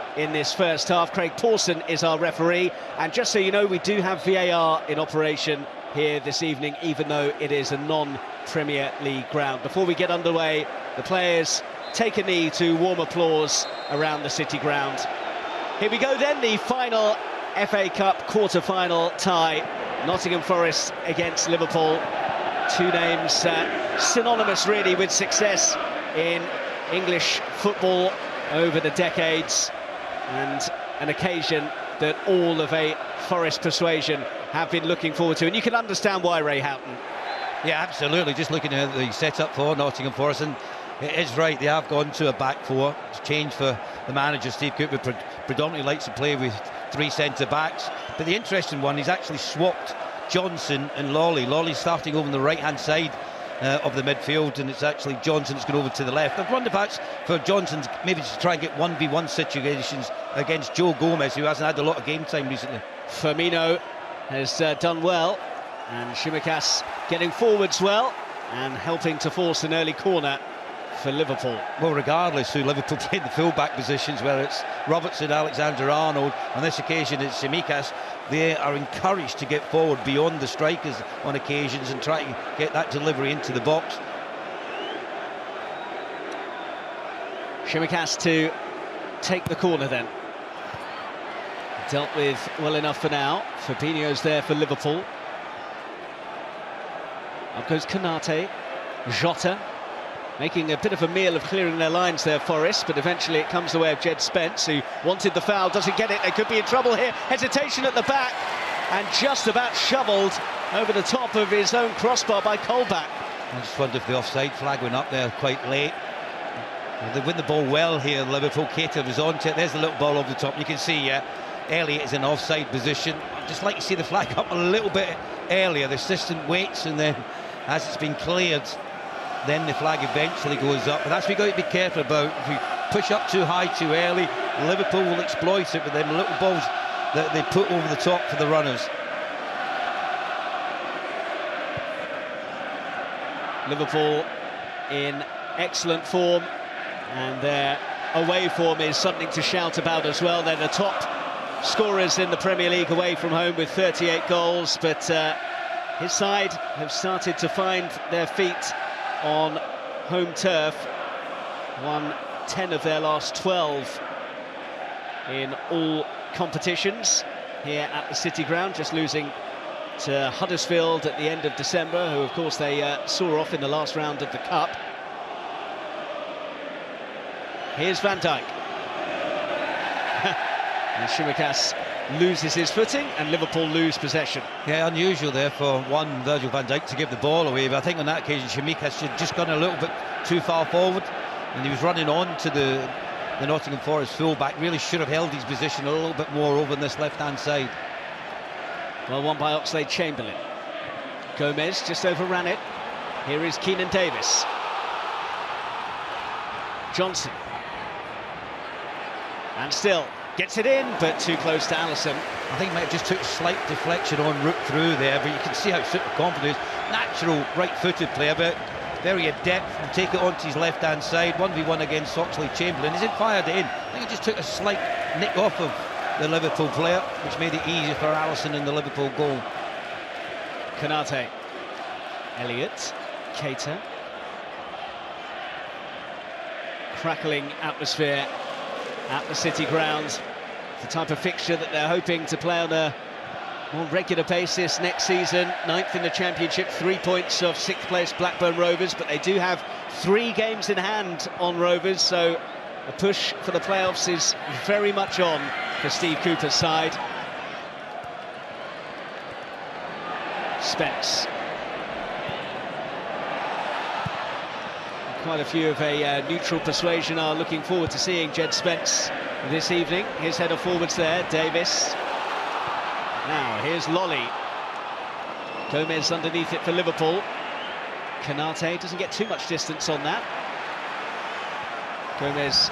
In this first half, Craig Pawson is our referee, and just so you know, we do have VAR in operation here this evening, even though it is a non-Premier League ground. Before we get underway, the players take a knee to warm applause around the City ground. Here we go then, the final FA Cup quarter-final tie. Nottingham Forest against Liverpool. Two names synonymous really with success in English football over the decades, and an occasion that all of a Forest persuasion have been looking forward to. And you can understand why, Ray Houghton. Yeah, absolutely. Just looking at the setup for Nottingham Forest, and it is right, they have gone to a back four. It's changed for the manager, Steve Cooper, predominantly likes to play with three centre-backs. But the interesting one, he's actually swapped Johnson and Lolly. Lolly's starting over on the right-hand side of the midfield, and it's actually Johnson that's going over to the left. I've run the backs for Johnson, maybe to try and get 1v1 situations against Joe Gomez, who hasn't had a lot of game time recently. Firmino has done well, and Tsimikas getting forwards well and helping to force an early corner for Liverpool. Well, regardless who Liverpool play in the full-back positions, whether it's Robertson, Alexander-Arnold, on this occasion it's Tsimikas, they are encouraged to get forward beyond the strikers on occasions and try to get that delivery into the box. Tsimikas to take the corner then. Dealt with well enough for now. Fabinho's there for Liverpool. Up goes Konate. Jota making a bit of a meal of clearing their lines there, Forest, but eventually it comes the way of Jed Spence, who wanted the foul, doesn't get it. They could be in trouble here. Hesitation at the back, and just about shoveled over the top of his own crossbar by Colback. I just wonder if the offside flag went up there quite late. They win the ball well here, Liverpool. Keita was on to it. There's the little ball over the top. You can see, Elliott is in offside position. I'd just like to see the flag up a little bit earlier. The assistant waits, and then as it's been cleared, then the flag eventually goes up. And that's what you've got to be careful about. If you push up too high too early, Liverpool will exploit it with them little balls that they put over the top for the runners. Liverpool in excellent form, and their away form is something to shout about as well. They're the top scorers in the Premier League away from home with 38 goals, but his side have started to find their feet on home turf. Won 10 of their last 12 in all competitions here at the City ground, just losing to Huddersfield at the end of December, who of course they saw off in the last round of the Cup. Here's Van Dijk. And Tsimikas loses his footing, and Liverpool lose possession. Yeah, unusual there for one Virgil van Dijk to give the ball away, but I think on that occasion Tsimikas had just gone a little bit too far forward, and he was running on to the Nottingham Forest full-back. Really should have held his position a little bit more over on this left-hand side. Well, won by Oxlade-Chamberlain. Gomez just overran it. Here is Keenan Davis. Johnson. And still gets it in, but too close to Alisson. I think he might have just took a slight deflection en route through there, but you can see how super confident he is. Natural right-footed player, but very adept, and take it onto his left-hand side. 1v1 against Oxlade-Chamberlain. He's fired it in. I think he just took a slight nick off of the Liverpool player, which made it easier for Alisson in the Liverpool goal. Konate. Elliott. Keita. Crackling atmosphere at the City ground. The type of fixture that they're hoping to play on a more regular basis next season. 9th in the Championship, 3 points off 6th place Blackburn Rovers, but they do have 3 games in hand on Rovers, so a push for the playoffs is very much on for Steve Cooper's side. Spence. Quite a few of a neutral persuasion are looking forward to seeing Jed Spence this evening. His header forwards there, Davis. Now, here's Lolly. Gomez underneath it for Liverpool. Konate doesn't get too much distance on that. Gomez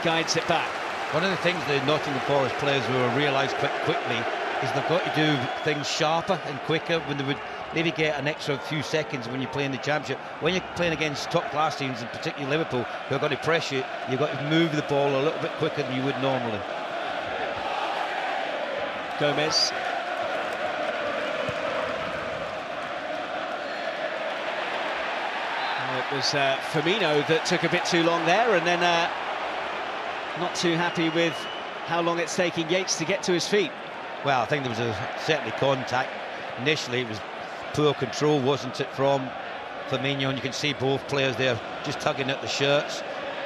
guides it back. One of the things the Nottingham Forest players will realise quite quickly is they've got to do things sharper and quicker when they would maybe get an extra few seconds when you're playing the Championship. When you're playing against top-class teams, and particularly Liverpool, who are going to press you, you've got to move the ball a little bit quicker than you would normally. Gomez. It was Firmino that took a bit too long there, and then not too happy with how long it's taking Yates to get to his feet. Well, I think there was certainly contact. Initially, it was poor control, wasn't it, from Firmino, and you can see both players there just tugging at the shirts.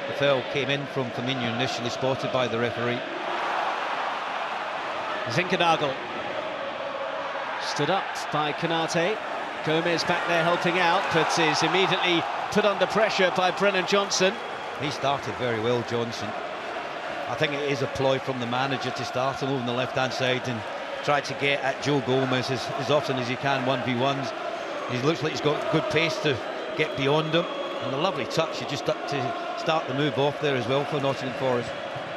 The foul came in from Firmino, initially spotted by the referee. Zinkernagel stood up by Konate. Gomez back there helping out, but is immediately put under pressure by Brennan Johnson. He started very well, Johnson. I think it is a ploy from the manager to start him over on the left-hand side and try to get at Joe Gomez as often as he can, 1v1s. He looks like he's got good pace to get beyond him, and a lovely touch. He just up to start the move off there as well for Nottingham Forest.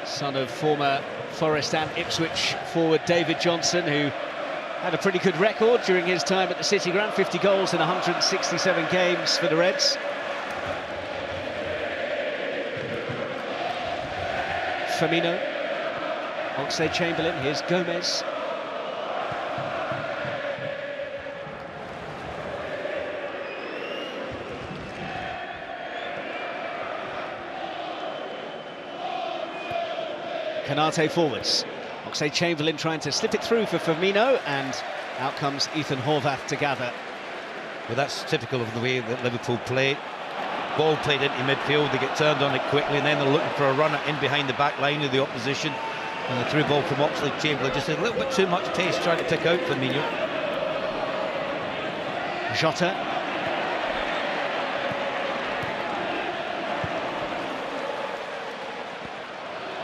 Son of former Forest and Ipswich forward David Johnson, who had a pretty good record during his time at the City Ground, 50 goals in 167 games for the Reds. Firmino, Oxlade-Chamberlain, here's Gomez. Konate forwards. Oxlade-Chamberlain trying to slip it through for Firmino, and out comes Ethan Horvath to gather. Well, that's typical of the way that Liverpool play. Ball played into midfield, they get turned on it quickly, and then they're looking for a runner in behind the back line of the opposition. And the through ball from Oxlade-Chamberlain, just a little bit too much pace trying to pick out Firmino. Jota.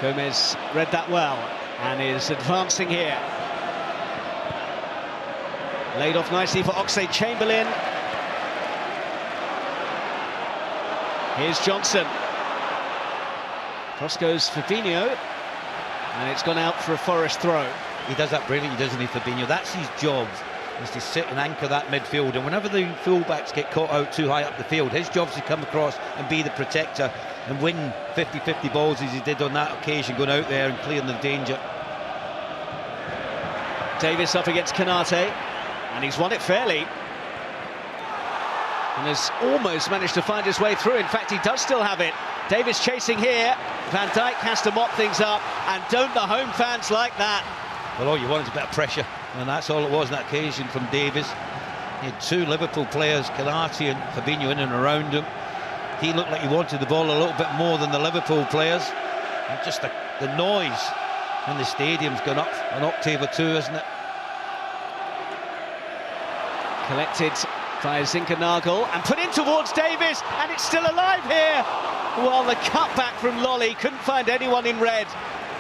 Gomez read that well and is advancing here. Laid off nicely for Oxlade-Chamberlain. Here's Johnson. Cross goes Firmino, and it's gone out for a Forest throw. He does that brilliantly, doesn't he, Firmino? That's his job, is to sit and anchor that midfield, and whenever the fullbacks get caught out too high up the field, his job is to come across and be the protector and win 50-50 balls as he did on that occasion, going out there and clearing the danger. Davis up against Konate, and he's won it fairly. And has almost managed to find his way through. In fact, he does still have it. Davis chasing here. Van Dijk has to mop things up, and don't the home fans like that? Well, all you want is a bit of pressure, and that's all it was on that occasion from Davis. He had two Liverpool players, Konate and Firmino, in and around him. He looked like he wanted the ball a little bit more than the Liverpool players. And just the noise in the stadium's gone up an octave or two, isn't it? Collected by Zinkernagel and put in towards Davis, and it's still alive here. Well, the cutback from Lolly couldn't find anyone in red.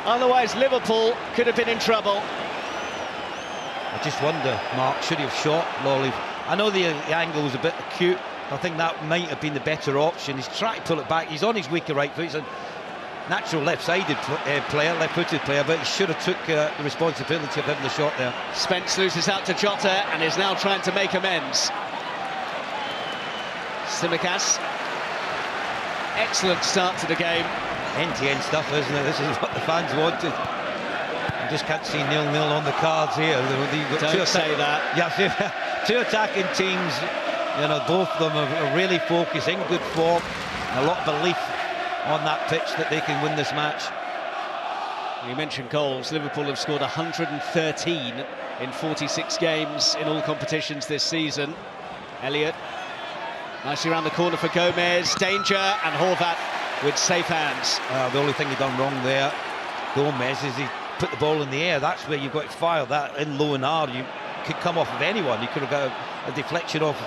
Otherwise, Liverpool could have been in trouble. I just wonder, Mark, should he have shot Lolly? I know the angle was a bit acute. I think that might have been the better option. He's trying to pull it back. He's on his weaker right foot. He's a natural left-sided player, left-footed player, but he should have took the responsibility of having the shot there. Spence loses out to Jota and is now trying to make amends. Tsimikas. Excellent start to the game. End-to-end stuff, isn't it? This is what the fans wanted. I just can't see 0-0 on the cards here. Don't say that. Yeah, two attacking teams. You know, both of them are really focused, in good form, and a lot of belief on that pitch that they can win this match. You mentioned goals. Liverpool have scored 113 in 46 games in all competitions this season. Elliott, nicely around the corner for Gomez. Danger, and Horvath with safe hands. The only thing he done wrong there, Gomez, is he put the ball in the air. That's where you've got to fire that in low and hard. You could come off of anyone. You could have got a deflection off,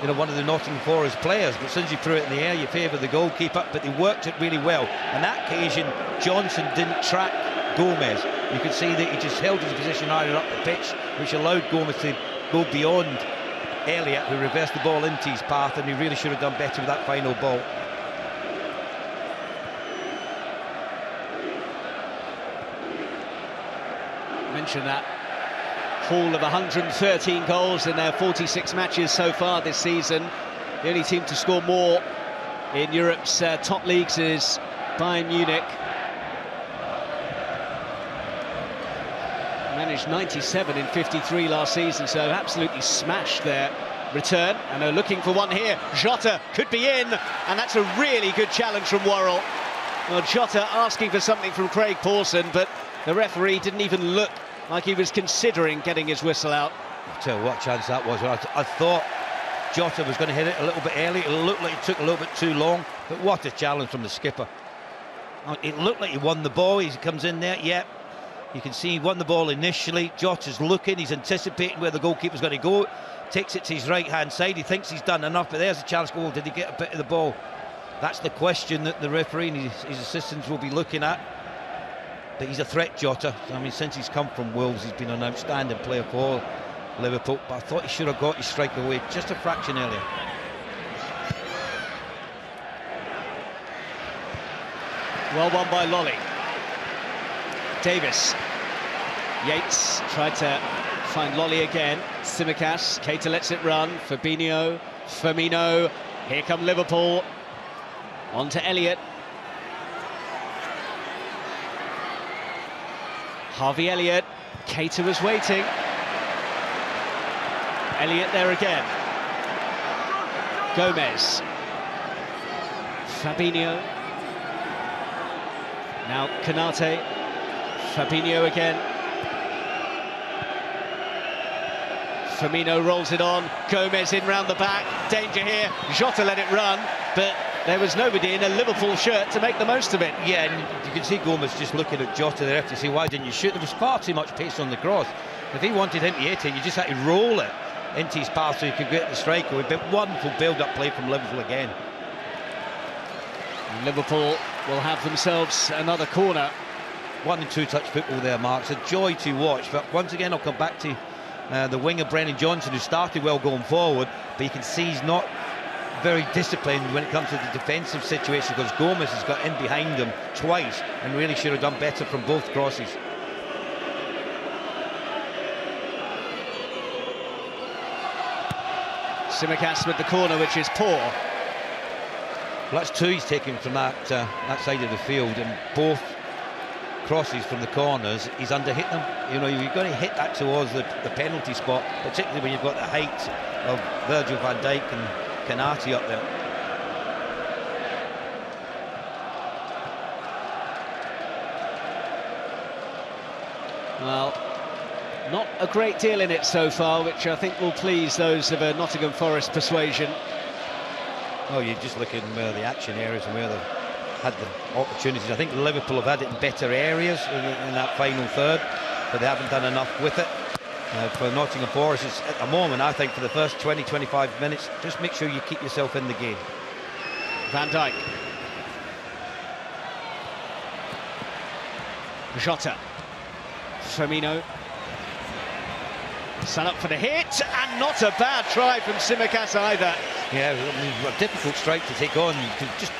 you know, one of the Nottingham Forest players, but as soon as you threw it in the air, you favour the goalkeeper. But they worked it really well. On that occasion, Johnson didn't track Gomez. You could see that he just held his position higher up the pitch, which allowed Gomez to go beyond Elliott, who reversed the ball into his path, and he really should have done better with that final ball. Mention that haul of 113 goals in their 46 matches so far this season. The only team to score more in Europe's top leagues is Bayern Munich. Managed 97 in 53 last season, so absolutely smashed their return. And they're looking for one here. Jota could be in, and that's a really good challenge from Worrell. Well, Jota asking for something from Craig Pawson, but the referee didn't even look like he was considering getting his whistle out. I'll tell you what chance that was. I thought Jota was going to hit it a little bit early. It looked like it took a little bit too long, but what a challenge from the skipper. It looked like he won the ball. He comes in there, yep. You can see he won the ball initially. Jota's looking, he's anticipating where the goalkeeper's going to go. Takes it to his right-hand side. He thinks he's done enough, but there's a chance. Oh, did he get a bit of the ball? That's the question that the referee and his assistants will be looking at. But he's a threat, Jota. I mean, since he's come from Wolves, he's been an outstanding player for Liverpool. But I thought he should have got his strike away just a fraction earlier. Well won by Lolly. Davis. Yates tried to find Lolly again. Tsimikas. Keita lets it run. Fabinho. Firmino. Here come Liverpool. On to Elliott. Harvey Elliott. Keita was waiting. Elliott there again. Gomez. Fabinho. Now Konate. Fabinho again. Firmino rolls it on. Gomez in round the back. Danger here. Jota let it run, but there was nobody in a Liverpool shirt to make the most of it. Yeah, and you can see Gomez just looking at Jota there to see why didn't you shoot. There was far too much pace on the cross. If he wanted him to hit it, you just had to roll it into his path so he could get the strike away. But wonderful build-up play from Liverpool again. And Liverpool will have themselves another corner. 1 and 2 touch football there, Mark. It's a joy to watch. But once again, I'll come back to the winger Brennan Johnson, who started well going forward, but you can see he's not very disciplined when it comes to the defensive situation, because Gomez has got in behind him twice and really should have done better from both crosses. Tsimikas with the corner, which is poor. Well, that's 2 he's taken from that side of the field, and both crosses from the corners, he's underhit them. You know, you've got to hit that towards the penalty spot, particularly when you've got the height of Virgil van Dijk and Konate up there. Well, not a great deal in it so far, which I think will please those of a Nottingham Forest persuasion. Oh, you're just looking where the action areas and where they've had the opportunities. I think Liverpool have had it in better areas in that final third, but they haven't done enough with it. For Nottingham Forest, it's, at the moment, I think for the first 20-25 minutes, just make sure you keep yourself in the game. Van Dijk. Jota. Firmino. Sun up for the hit, and not a bad try from Tsimikas either. Yeah, I mean, a difficult strike to take on. You could just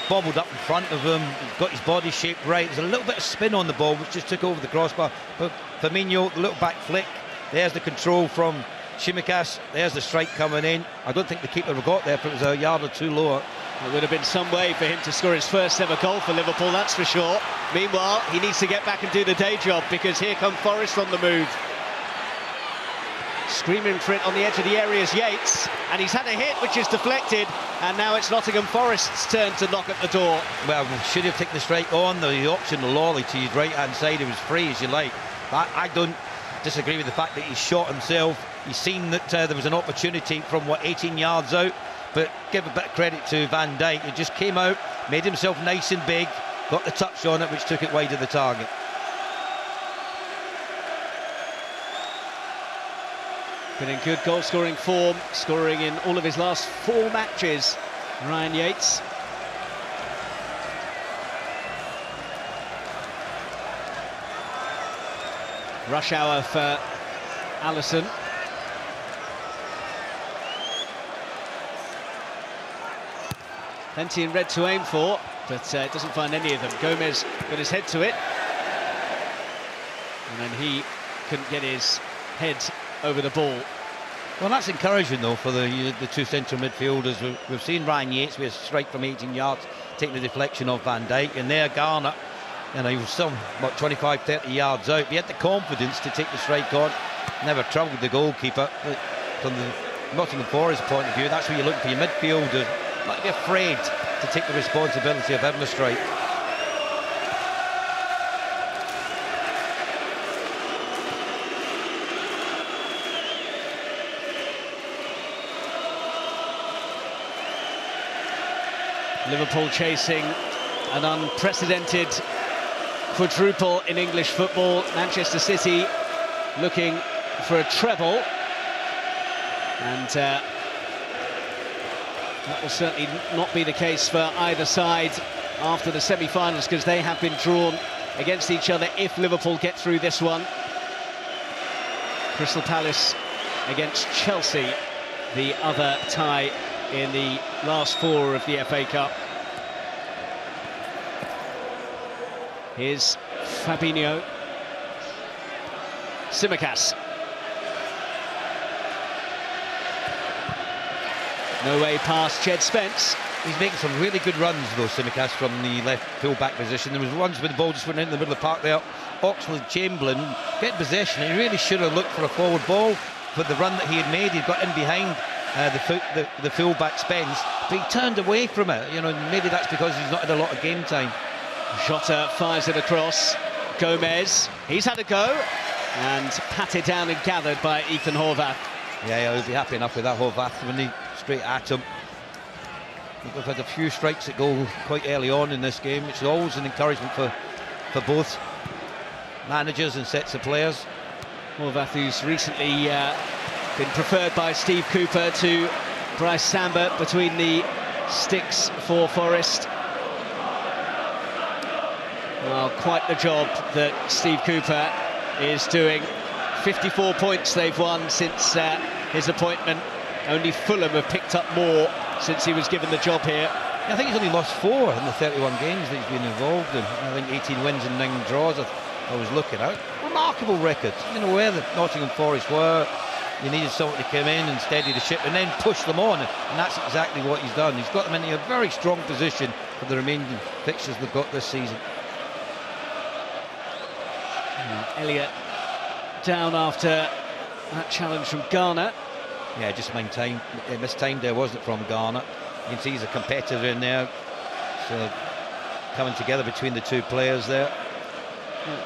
bobbled up in front of him, got his body shaped right. There's a little bit of spin on the ball, which just took over the crossbar. But Firmino, the little back flick, there's the control from Tsimikas, there's the strike coming in. I don't think the keeper got there, but it was a yard or two lower. It would have been some way for him to score his first ever goal for Liverpool, that's for sure. Meanwhile, he needs to get back and do the day job, because here come Forest on the move. Screaming for it on the edge of the area is Yates, and he's had a hit which is deflected, and now it's Nottingham Forest's turn to knock at the door. Well, should have taken the strike on, the option to Lolly to his right-hand side, it was free as you like. I don't disagree with the fact that he shot himself. He's seen that there was an opportunity from, 18 yards out, but give a bit of credit to Van Dijk. He just came out, made himself nice and big, got the touch on it, which took it wide of the target. Been in good goal-scoring form, scoring in all of his last 4 matches, Ryan Yates. Rush hour for Alisson. Plenty in red to aim for, but doesn't find any of them. Gomez got his head to it, and then he couldn't get his head over the ball. Well, that's encouraging though for the two central midfielders. We've seen Ryan Yates with a strike from 18 yards, taking the deflection of Van Dijk, and there Garner, you know, he was some about 25-30 yards out. But he had the confidence to take the strike on, never troubled the goalkeeper. But from the Nottingham Forest point of view, that's where you're looking for your midfielders, not to be afraid to take the responsibility of having a strike. Liverpool chasing an unprecedented quadruple in English football. Manchester City looking for a treble, and that will certainly not be the case for either side after the semi-finals, because they have been drawn against each other if Liverpool get through this one. Crystal Palace against Chelsea, the other tie in the last four of the FA Cup. Here's Fabinho. Tsimikas. No way past Jed Spence. He's making some really good runs though, Tsimikas, from the left full-back position. There was ones where the ball just went in the middle of the park there. Oxlade-Chamberlain getting possession. He really should have looked for a forward ball, but the run that he had made, he'd got in behind the full-back Spence, but he turned away from it. You know, maybe that's because he's not had a lot of game time. Jota fires it across. Gomez, he's had a go, and patted down and gathered by Ethan Horvath. Yeah, he'll be happy enough with that. Horvath running straight at him. We've had a few strikes that go quite early on in this game, which is always an encouragement for both managers and sets of players. Horvath, who's recently been preferred by Steve Cooper to Bryce Samba between the sticks for Forest. Well, quite the job that Steve Cooper is doing. 54 points they've won since his appointment. Only Fulham have picked up more since he was given the job here. I think he's only lost 4 in the 31 games that he's been involved in. I think 18 wins and 9 draws I was looking at. Remarkable record. You know, where the Nottingham Forest were, you needed someone to come in and steady the ship and then push them on, and that's exactly what he's done. He's got them into a very strong position for the remaining fixtures they've got this season. Elliott down after that challenge from Garner. Yeah, just mistimed there, wasn't it, from Garner? You can see he's a competitor in there, so coming together between the two players there.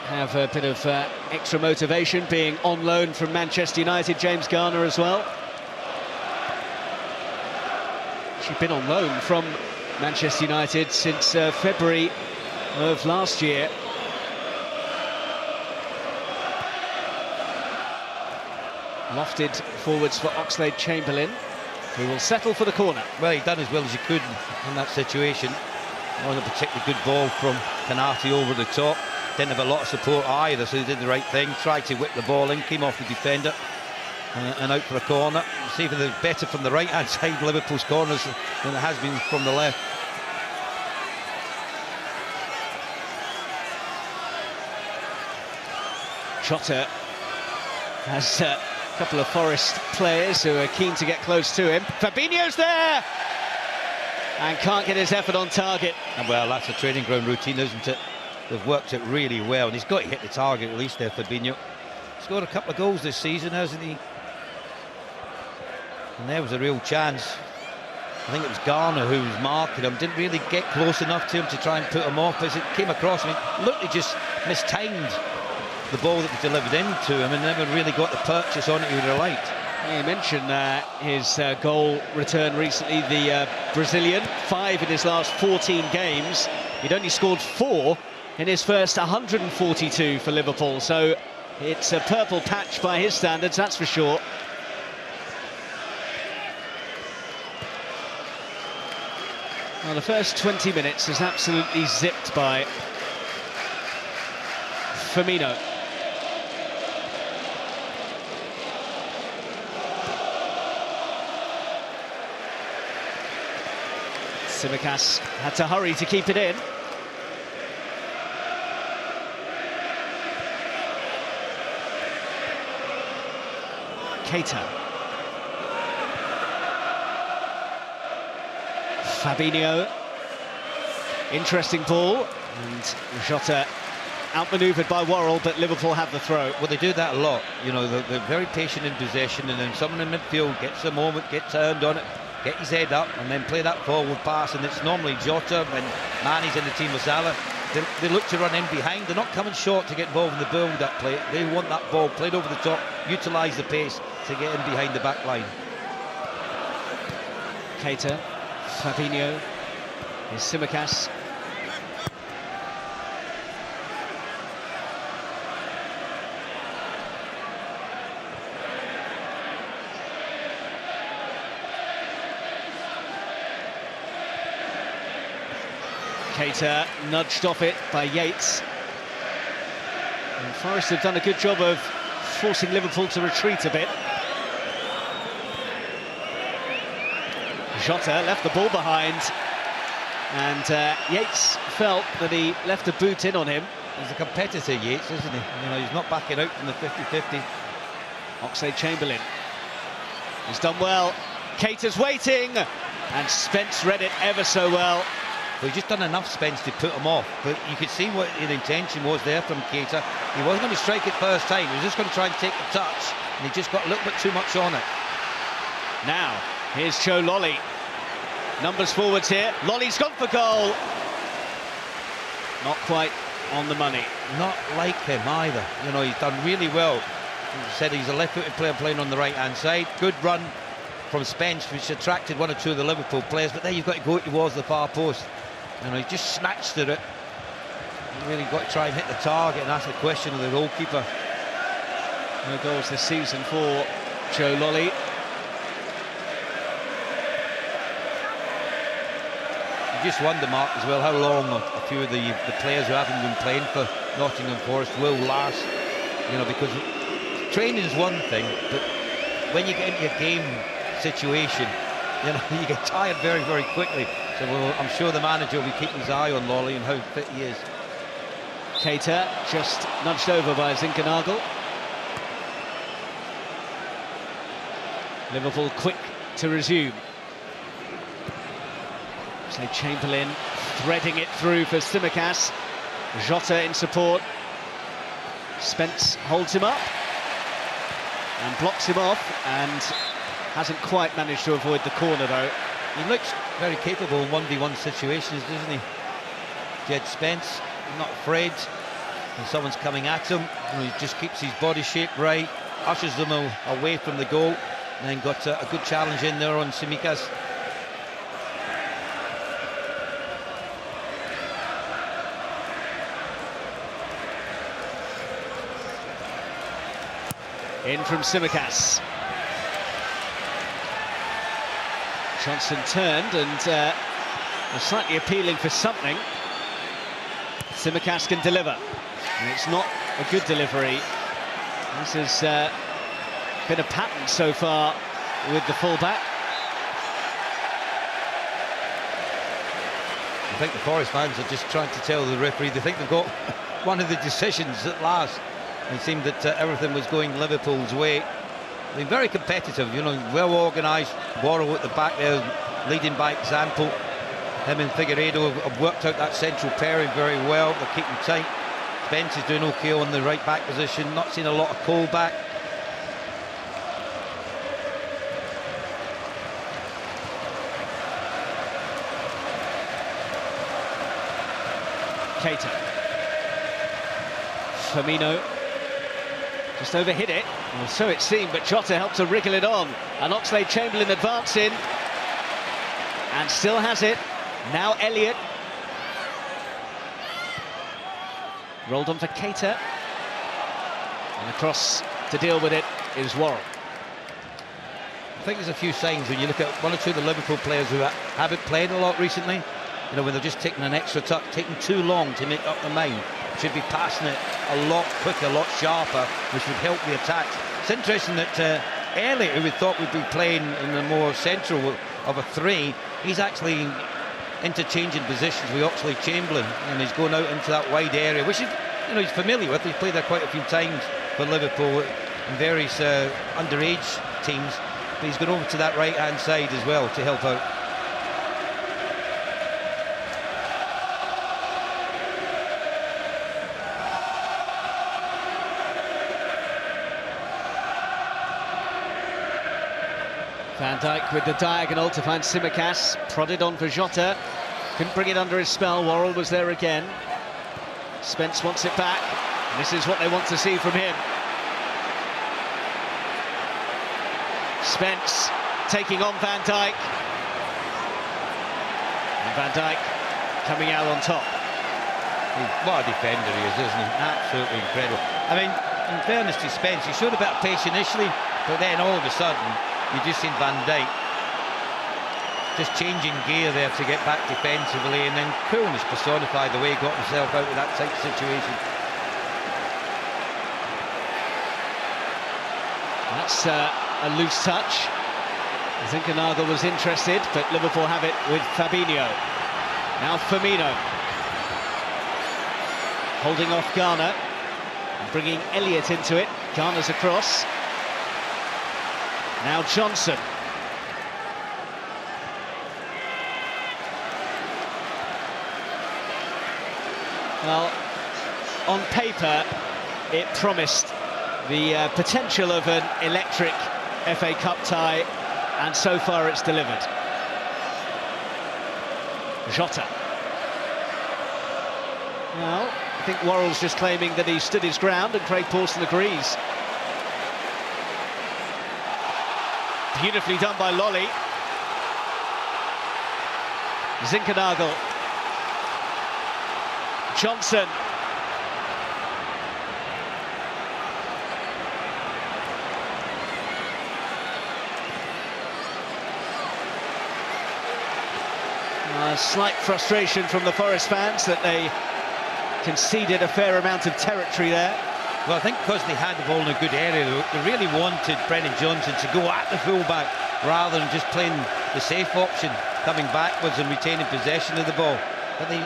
Have a bit of extra motivation being on loan from Manchester United. James Garner as well. She's been on loan from Manchester United since February of last year. Lofted forwards for Oxlade-Chamberlain, who will settle for the corner. Well, he done as well as he could in that situation. Wasn't a particularly good ball from Canati over the top. Didn't have a lot of support either, so he did the right thing. Tried to whip the ball in, came off the defender and out for a corner. It's even better from the right-hand side, Liverpool's corners, than it has been from the left. Jota has a couple of Forest players who are keen to get close to him. Fabinho's there and can't get his effort on target. And well, that's a training ground routine, isn't it? They've worked it really well, and he's got to hit the target at least there, Fabinho. Scored a couple of goals this season, hasn't he? And there was a real chance. I think it was Garner who was marking him, didn't really get close enough to him to try and put him off as it came across. I mean, looked, he just mistimed the ball that was delivered into him and never really got the purchase on it he would have liked. You mentioned his goal return recently, the Brazilian, 5 in his last 14 games. He'd only scored 4 in his first 142 for Liverpool, so it's a purple patch by his standards, that's for sure. Well, the first 20 minutes is absolutely zipped by Firmino. Tsimikas had to hurry to keep it in. Keita. Fabinho. Interesting ball. And Jota outmanoeuvred by Worrell, but Liverpool have the throw. Well, they do that a lot. You know, they're very patient in possession, and then someone in midfield gets a moment, get turned on it, get his head up, and then play that forward pass. And it's normally Jota when Mane's in the team with Salah. They look to run in behind. They're not coming short to get involved in the build-up play. They want that ball played over the top, utilise the pace to get in behind the back line. Keita, Fabinho, here's Tsimikas. Keita nudged off it by Yates. And Forest have done a good job of forcing Liverpool to retreat a bit. Jota left the ball behind, and Yates felt that he left a boot in on him. He's a competitor, Yates, isn't he? You know, he's not backing out from the 50-50. Oxlade-Chamberlain has done well. Keita's waiting, and Spence read it ever so well. Well, he's just done enough, Spence, to put him off, but you could see what the intention was there from Keita. He wasn't going to strike it first time, he was just going to try and take the touch, and he just got a little bit too much on it. Now, here's Joe Lolly. Numbers forwards here. Lolly's gone for goal. Not quite on the money. Not like him either. You know, he's done really well. He said he's a left-footed player playing on the right-hand side. Good run from Spence, which attracted one or two of the Liverpool players, but then you've got to go towards the far post. You know, he just snatched at it. You really got to try and hit the target and ask the question of the goalkeeper. No goals this season for Joe Lolly. You just wonder, Mark, as well, how long a few of the players who haven't been playing for Nottingham Forest will last. You know, because training is one thing, but when you get into a game situation, you know, you get tired very, very quickly. So I'm sure the manager will be keeping his eye on Lolly and how fit he is. Keita just nudged over by Zinkernagel. Liverpool quick to resume. Chamberlain threading it through for Tsimikas. Jota in support. Spence holds him up and blocks him off, and hasn't quite managed to avoid the corner though. He looks very capable in 1v1 situations, doesn't he? Jed Spence, not afraid when someone's coming at him. You know, he just keeps his body shape right, ushers them away from the goal, and then got a good challenge in there on Tsimikas. In from Tsimikas. Johnson turned and was slightly appealing for something. Tsimikas can deliver, and it's not a good delivery. This has been a pattern so far with the fullback. I think the Forest fans are just trying to tell the referee they think they've got one of the decisions at last. It seemed that everything was going Liverpool's way. They're very competitive, you know, well organised. Worrell at the back there, leading by example. Him and Figueiredo have worked out that central pairing very well. They're keeping tight. Spence is doing okay on the right back position. Not seeing a lot of Cole back. Keita. Firmino just overhit it, or so it seemed, but Jota helped to wriggle it on. And Oxlade-Chamberlain advancing, and still has it. Now Elliott. Rolled on for Keita. And across to deal with it is Worrell. I think there's a few signs when you look at one or two of the Liverpool players who haven't played a lot recently. You know, when they're just taking an extra touch, taking too long to make up their mind. Should be passing it a lot quicker, a lot sharper, which would help the attacks. It's interesting that Elliott, who we thought would be playing in the more central of a three, he's actually interchanging positions with Oxlade-Chamberlain, and he's going out into that wide area, which is, you know, he's familiar with. He's played there quite a few times for Liverpool. in various underage teams, but he's gone over to that right-hand side as well to help out. Van Dijk with the diagonal to find Tsimikas, prodded on for Jota, couldn't bring it under his spell. Worrell was there again. Spence wants it back, and this is what they want to see from him. Spence taking on Van Dijk, and Van Dijk coming out on top. What a defender he is, isn't he? Absolutely incredible. I mean, in fairness to Spence, he showed a bit of pace initially, but then all of a sudden you just seen Van Dijk just changing gear there to get back defensively, and then coolness personified the way he got himself out of that type of situation. That's a loose touch. I think Nagel was interested, but Liverpool have it with Fabinho. Now Firmino holding off Garner and bringing Elliott into it. Garner's across. Now Johnson. Well, on paper, it promised the potential of an electric FA Cup tie, and so far it's delivered. Jota. Well, I think Worrell's just claiming that he stood his ground, and Craig Pawson agrees. Beautifully done by Lolly. Zinkernagel. Johnson. Slight frustration from the Forest fans that they conceded a fair amount of territory there. Well, I think because they had the ball in a good area, they really wanted Brennan Johnson to go at the full-back rather than just playing the safe option, coming backwards and retaining possession of the ball. But the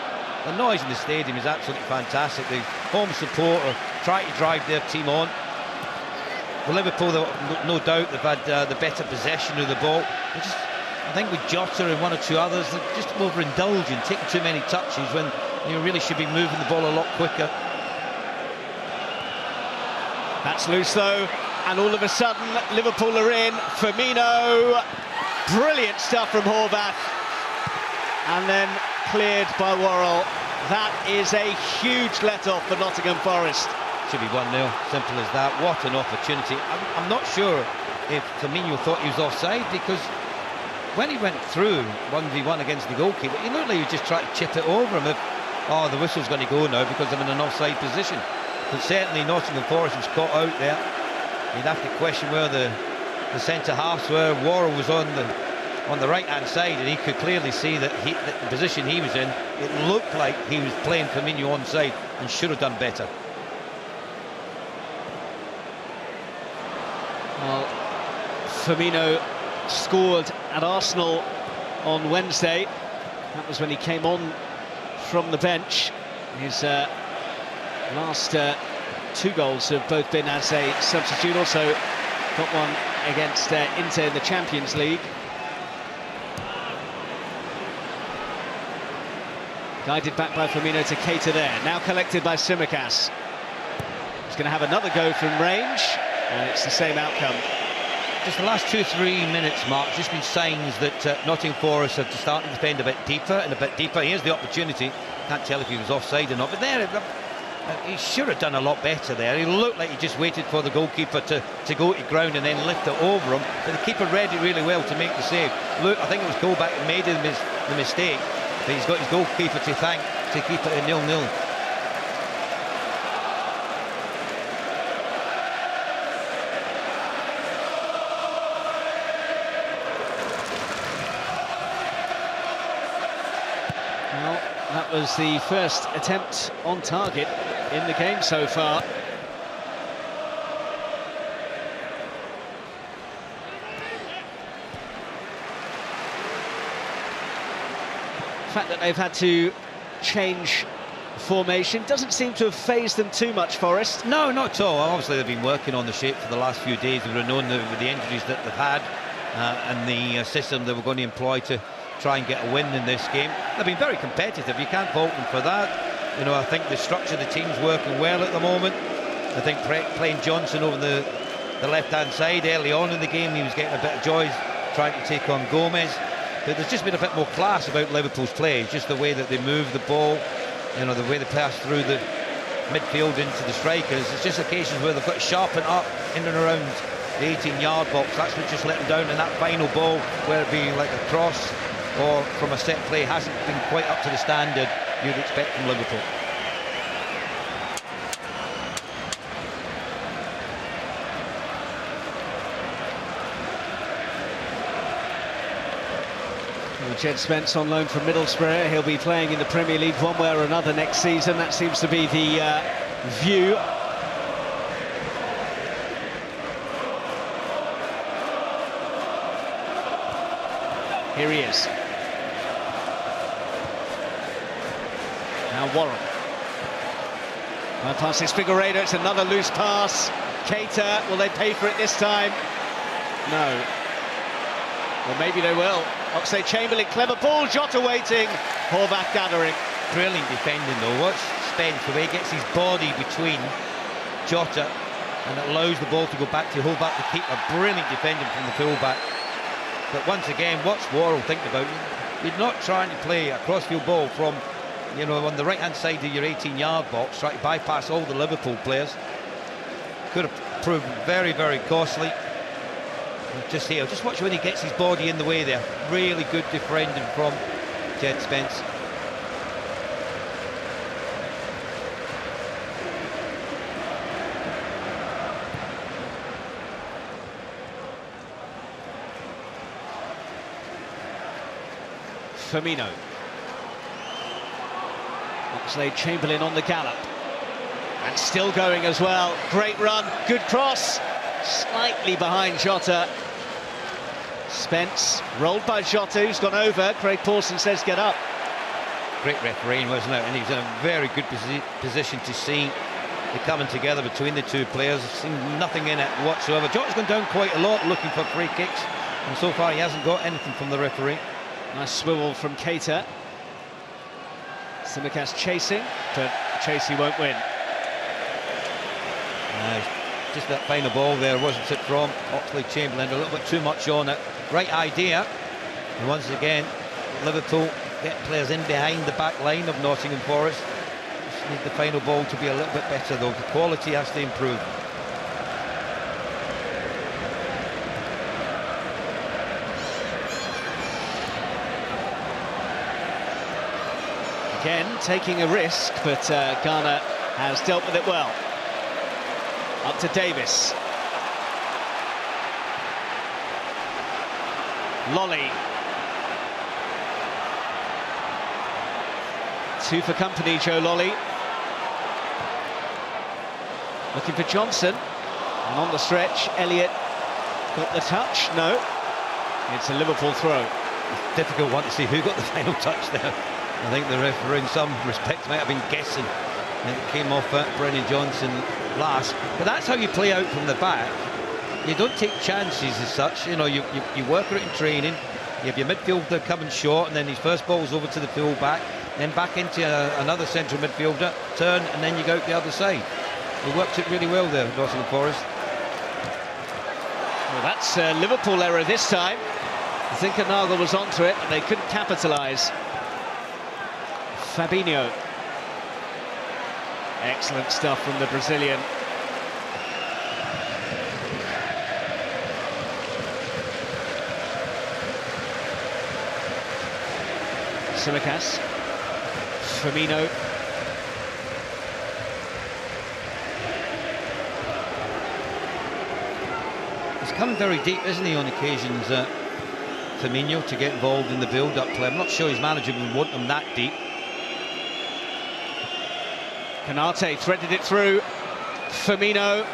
noise in the stadium is absolutely fantastic. The home supporter try to drive their team on. For Liverpool, no doubt they've had the better possession of the ball. I think with Jota and one or two others, they're just overindulgent, taking too many touches when you really should be moving the ball a lot quicker. That's loose though, and all of a sudden Liverpool are in. Firmino, brilliant stuff from Horvath, and then cleared by Worrell. That is a huge let-off for Nottingham Forest. Should be 1-0, simple as that. What an opportunity. I'm not sure if Firmino thought he was offside, because when he went through 1v1 against the goalkeeper, he looked like he was just trying to chip it over him. The whistle's going to go now because I'm in an offside position. But certainly Nottingham Forest was caught out there. You'd have to question where the centre-halves were. Worrell was on the right-hand side, and he could clearly see that the position he was in, it looked like he was playing Firmino onside and should have done better. Well, Firmino scored at Arsenal on Wednesday. That was when he came on from the bench. His last two goals have both been as a substitute. Also got one against Inter in the Champions League. Guided back by Firmino to Keita there. Now collected by Tsimikas. He's going to have another go from range, and it's the same outcome. Just the last 2-3 minutes, Mark, just been signs that Nottingham Forest have to start to defend a bit deeper and a bit deeper. Here's the opportunity. Can't tell if he was offside or not, but there, he should have done a lot better there. He looked like he just waited for the goalkeeper to go to ground and then lift it over him. But the keeper read it really well to make the save. Look, I think it was Colback that made the mistake, but he's got his goalkeeper to thank to keep it at 0-0. Well, that was the first attempt on target in the game so far. The fact that they've had to change formation. Doesn't seem to have phased them too much, Forest. No, not at all. Obviously, they've been working on the shape for the last few days. They would have known with the injuries that they've had and the system they were going to employ to try and get a win in this game. They've been very competitive. You can't fault them for that. You know, I think the structure of the team's working well at the moment. I think playing Johnson over the left-hand side early on in the game, he was getting a bit of joy trying to take on Gomez. But there's just been a bit more class about Liverpool's play, just the way that they move the ball, you know, the way they pass through the midfield into the strikers. It's just occasions where they've got to sharpen up in and around the 18-yard box. That's what just let them down, and that final ball, where it being like a cross or from a set play, hasn't been quite up to the standard you'd expect from Liverpool. Jed Spence on loan from Middlesbrough. He'll be playing in the Premier League one way or another next season. That seems to be the view. Here he is. Now Warren. Well, passes Figueiredo. It's another loose pass. Keita, will they pay for it this time? No. Well, maybe they will. Oxlade-Chamberlain, clever ball, Jota waiting, Horvath gathering. Brilliant defending though. Watch Spence, the way he gets his body between Jota and it allows the ball to go back to Horvath, the keeper. Brilliant defending from the fullback. But once again, what's Worrell thinking about? You're not trying to play a crossfield ball from, you know, on the right-hand side of your 18-yard box, trying to bypass all the Liverpool players. Could have proved very, very costly. Just here, just watch when he gets his body in the way there. Really good defending from Jed Spence. Firmino. Oxlade-Chamberlain on the gallop. And still going as well. Great run, good cross. Slightly behind Jota. Spence rolled by Jota, who's gone over. Craig Pawson says get up. Great refereeing, wasn't it? And he's in a very good position to see the coming together between the two players. Seen nothing in it whatsoever. Jota's gone down quite a lot looking for free kicks, and so far he hasn't got anything from the referee. Nice swivel from Keita. Tsimikas chasing, but Chasey won't win. Just that final ball there, wasn't it, from Oxlade-Chamberlain? A little bit too much on it. Right idea. And once again, Liverpool get players in behind the back line of Nottingham Forest. Just need the final ball to be a little bit better, though. The quality has to improve. Again, taking a risk, but Ghana has dealt with it well. Up to Davis. Lolly. Two for company, Joe Lolly. Looking for Johnson. And on the stretch, Elliott got the touch. No. It's a Liverpool throw. Difficult one to see who got the final touch there. I think the referee in some respects might have been guessing. And it came off Brennan Johnson last. But that's how you play out from the back. You don't take chances as such. You know, you work it in training. You have your midfielder coming short, and then his first ball's over to the full-back, then back into another central midfielder, turn, and then you go out the other side. He worked it really well there, Nottingham Forest. Well, that's a Liverpool error this time. I think Nagel was onto it, but they couldn't capitalise. Fabinho. Excellent stuff from the Brazilian. Tsimikas. Firmino. He's come very deep, isn't he, on occasions, Firmino, to get involved in the build-up play. I'm not sure his manager would want him that deep. Canate threaded it through. Firmino.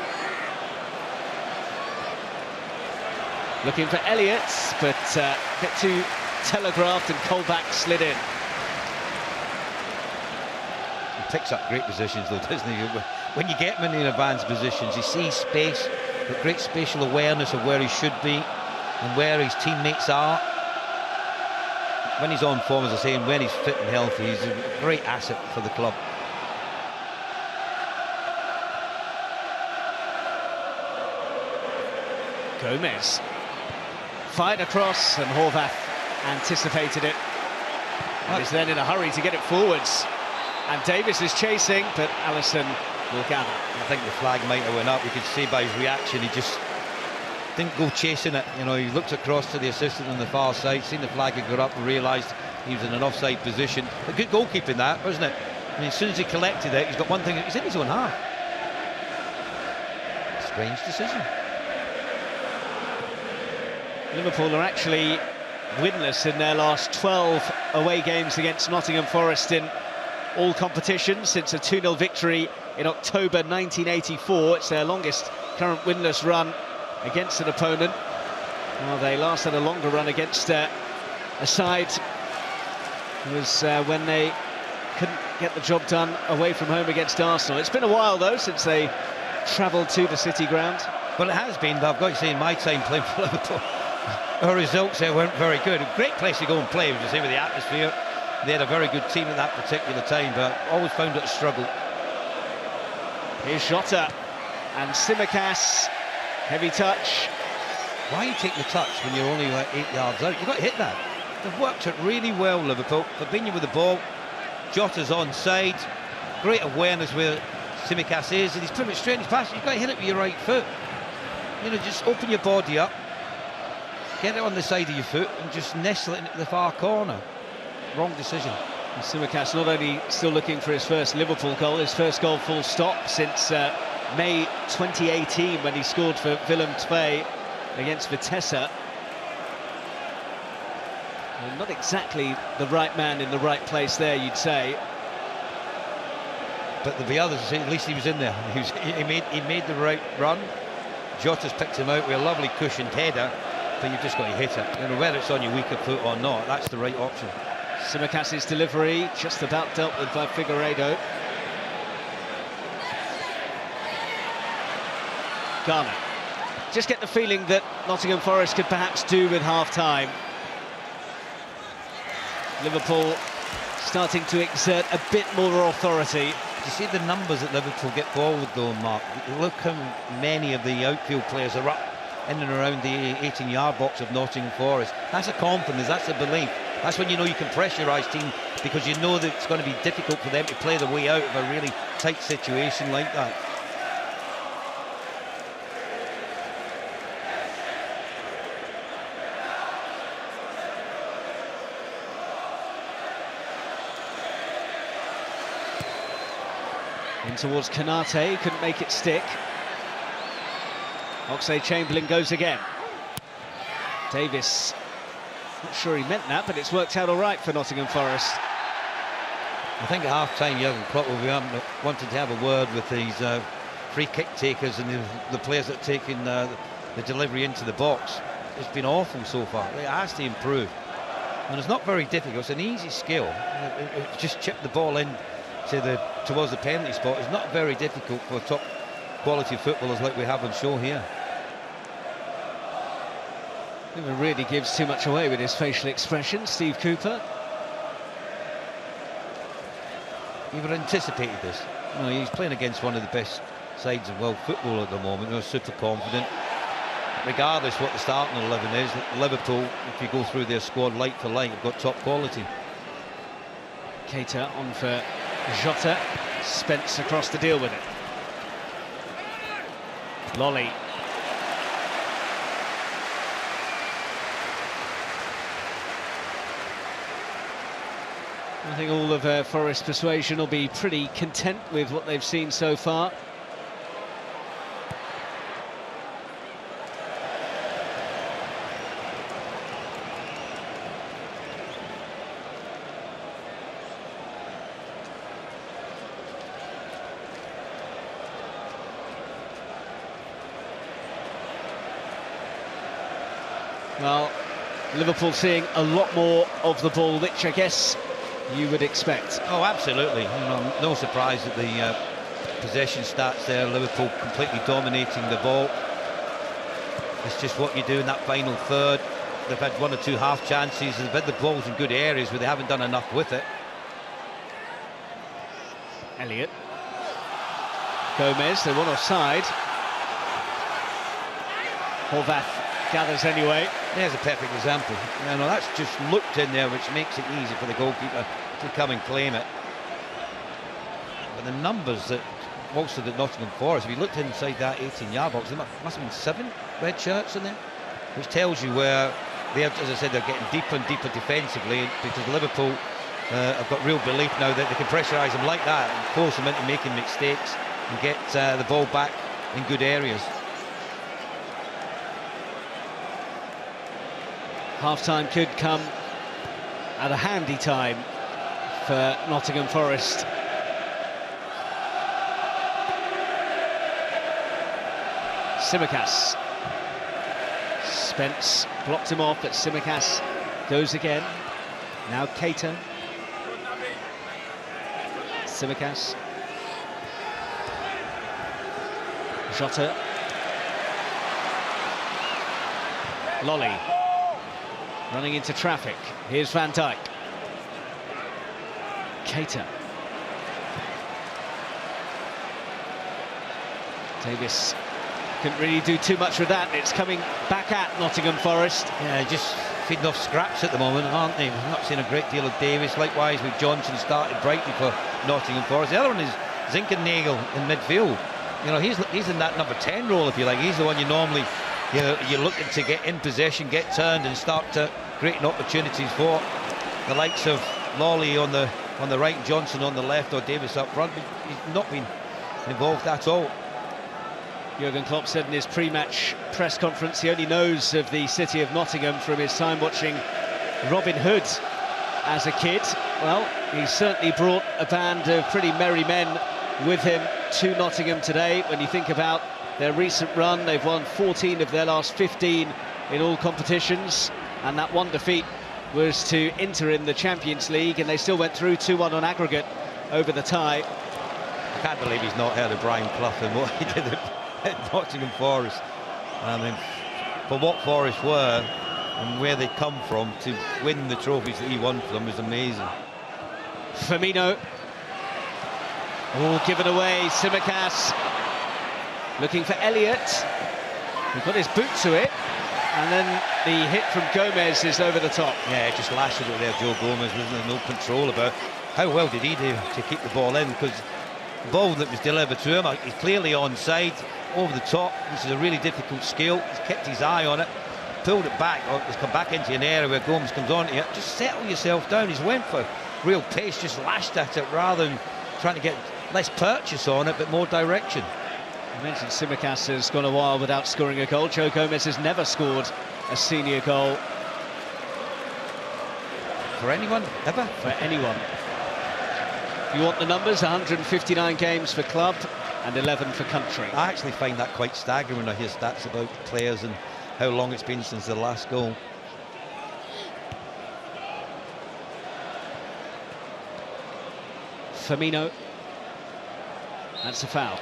Looking for Elliott, but a bit too telegraphed, and Colback slid in. picks up great positions though, doesn't he? When you get him in the advanced positions, he sees space, but great spatial awareness of where he should be and where his teammates are. When he's on form, as I say, and when he's fit and healthy, he's a great asset for the club. Gomez fired across, and Horvath anticipated it and is then in a hurry to get it forwards. And Davis is chasing, but Alisson will gather. I think the flag might have went up. You could see by his reaction, he just didn't go chasing it. You know, he looked across to the assistant on the far side, seen the flag had got up and realised he was in an offside position. A good goalkeeping that, wasn't it? I mean, as soon as he collected it, he's got one thing, he's in his own half. Strange decision. Liverpool are actually winless in their last 12 away games against Nottingham Forest in all competitions since a 2-0 victory in October 1984. It's their longest current winless run against an opponent. Well, they last had a longer run against a side. It was when they couldn't get the job done away from home against Arsenal. It's been a while though since they travelled to the City ground. Well, it has been, but I've got to say, in my time playing for Liverpool, our results there weren't very good. A great place to go and play, would you say, with the atmosphere. They had a very good team at that particular time, but always found it a struggle. Here's Jota and Tsimikas. Heavy touch. Why are you taking the touch when you're only like 8 yards out? You've got to hit that. They've worked it really well, Liverpool. Firmino with the ball. Jota's onside. Great awareness where Tsimikas is, and he's pretty much straight in his pass. You've got to hit it with your right foot. You know, just open your body up, get it on the side of your foot, and just nestle it into the far corner. Wrong decision. And Tsimikas not only still looking for his first Liverpool goal, his first goal full stop since May 2018 when he scored for Willem II against Vitesse. Well, not exactly the right man in the right place there, you'd say. But the others, at least he was in there. He made the right run. Jota's picked him out with a lovely cushioned header, but you've just got to hit it. You know, whether it's on your weaker foot or not, that's the right option. Tsimikas' delivery just about dealt with by Figueiredo. Garner. Just get the feeling that Nottingham Forest could perhaps do with half-time. Liverpool starting to exert a bit more authority. You see the numbers that Liverpool get forward though, Mark. Look how many of the outfield players are up in and around the 18-yard box of Nottingham Forest. That's a confidence, that's a belief. That's when you know you can pressurise teams, because you know that it's going to be difficult for them to play the way out of a really tight situation like that. In towards Kanate, couldn't make it stick. Oxlade-Chamberlain goes again. Davis, not sure he meant that, but it's worked out all right for Nottingham Forest. I think at half-time, Jurgen Klopp will be wanting to have a word with these free kick takers and the players that are taking the delivery into the box. It's been awful so far. It has to improve. And it's not very difficult. It's an easy skill. Just chip the ball in towards the penalty spot. It's not very difficult for top quality footballers like we have on show here. He really gives too much away with his facial expression, Steve Cooper. He would have anticipated this. You know, he's playing against one of the best sides of world football at the moment. They're super confident. Regardless what the starting 11 is, Liverpool, if you go through their squad light for light, have got top quality. Keita on for Jota. Spence across to deal with it. Lolly. I think all of Forest's persuasion will be pretty content with what they've seen so far. Well, Liverpool seeing a lot more of the ball, which I guess you would expect. Oh, absolutely. You know, no surprise that the possession stats there. Liverpool completely dominating the ball. It's just what you do in that final third. They've had one or two half chances. They've had the balls in good areas where they haven't done enough with it. Elliott. Gomez, they want offside. Horvath gathers anyway. There's a perfect example. You know, that's just looked in there, which makes it easy for the goalkeeper to come and claim it. But the numbers that also at Nottingham Forest, if you looked inside that 18-yard box, there must have been 7 red shirts in there, which tells you where they are, as I said, they're getting deeper and deeper defensively, because Liverpool have got real belief now that they can pressurise them like that and force them into making mistakes and get the ball back in good areas. Half-time could come at a handy time for Nottingham Forest. Tsimikas. Spence blocked him off, but Tsimikas goes again. Now Keita. Tsimikas. Jota. Lolly. Running into traffic. Here's Van Dijk. Keita. Davis couldn't really do too much with that. It's coming back at Nottingham Forest. Yeah, just feeding off scraps at the moment, aren't they? We've not seen a great deal of Davis. Likewise with Johnson, started brightly for Nottingham Forest. The other one is Zinkernagel in midfield. You know, he's in that number 10 role, if you like. He's the one you normally, you're looking to get in possession, get turned and start to creating opportunities for the likes of Lolly on the right, Johnson on the left, or Davis up front. But he's not been involved at all. Jurgen Klopp said in his pre-match press conference he only knows of the city of Nottingham from his time watching Robin Hood as a kid. Well, he's certainly brought a band of pretty merry men with him to Nottingham today. When you think about their recent run, they've won 14 of their last 15 in all competitions, and that one defeat was to Inter in the Champions League, and they still went through 2-1 on aggregate over the tie. I can't believe he's not heard of Brian Clough and what he did at Nottingham Forest. I mean, for what Forest were and where they come from, to win the trophies that he won for them was amazing. Firmino. All given away. Tsimikas looking for Elliott. He got his boot to it, and then the hit from Gomez is over the top. Yeah, just lashed it there, Joe Gomez, wasn't there? No control about how well did he do to keep the ball in, because the ball that was delivered to him, he's clearly onside, over the top, which is a really difficult skill. He's kept his eye on it, pulled it back, or it's come back into an area where Gomez comes onto it. Just settle yourself down. He's went for real pace, just lashed at it rather than trying to get less purchase on it, but more direction. You mentioned Tsimikas has gone a while without scoring a goal. Joe Gomez has never scored a senior goal. For anyone, ever? For anyone. If you want the numbers, 159 games for club and 11 for country. I actually find that quite staggering when I hear stats about players and how long it's been since their last goal. Firmino. That's a foul.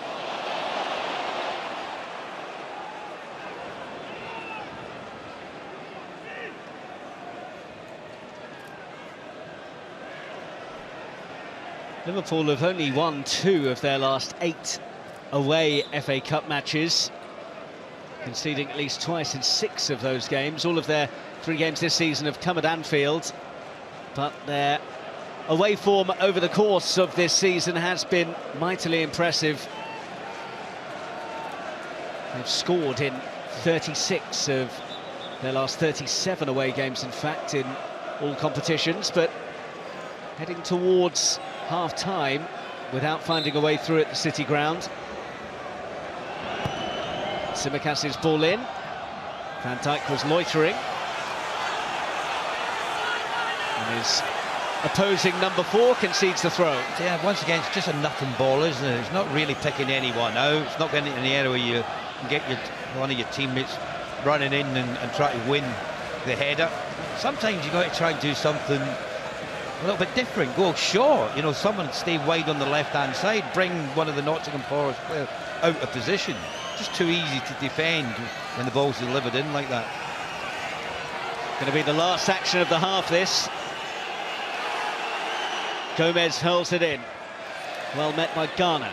Liverpool have only won 2 of their last 8 away FA Cup matches, conceding at least twice in 6 of those games. All of their 3 games this season have come at Anfield, but their away form over the course of this season has been mightily impressive. They've scored in 36 of their last 37 away games, in fact, in all competitions, but heading towards half-time without finding a way through at the City ground. Tsimikas' ball in. Van Dijk was loitering. And his opposing number 4 concedes the throw. Yeah, once again, it's just a nothing ball, isn't it? It's not really picking anyone out. It's not getting in the area where you can get one of your teammates running in and try to win the header. Sometimes you've got to try and do something little bit different, go short. You know, someone stay wide on the left-hand side, bring one of the Nottingham Forest players out of position. Just too easy to defend when the ball's delivered in like that. Going to be the last action of the half, this. Gomez hurls it in. Well met by Ghana.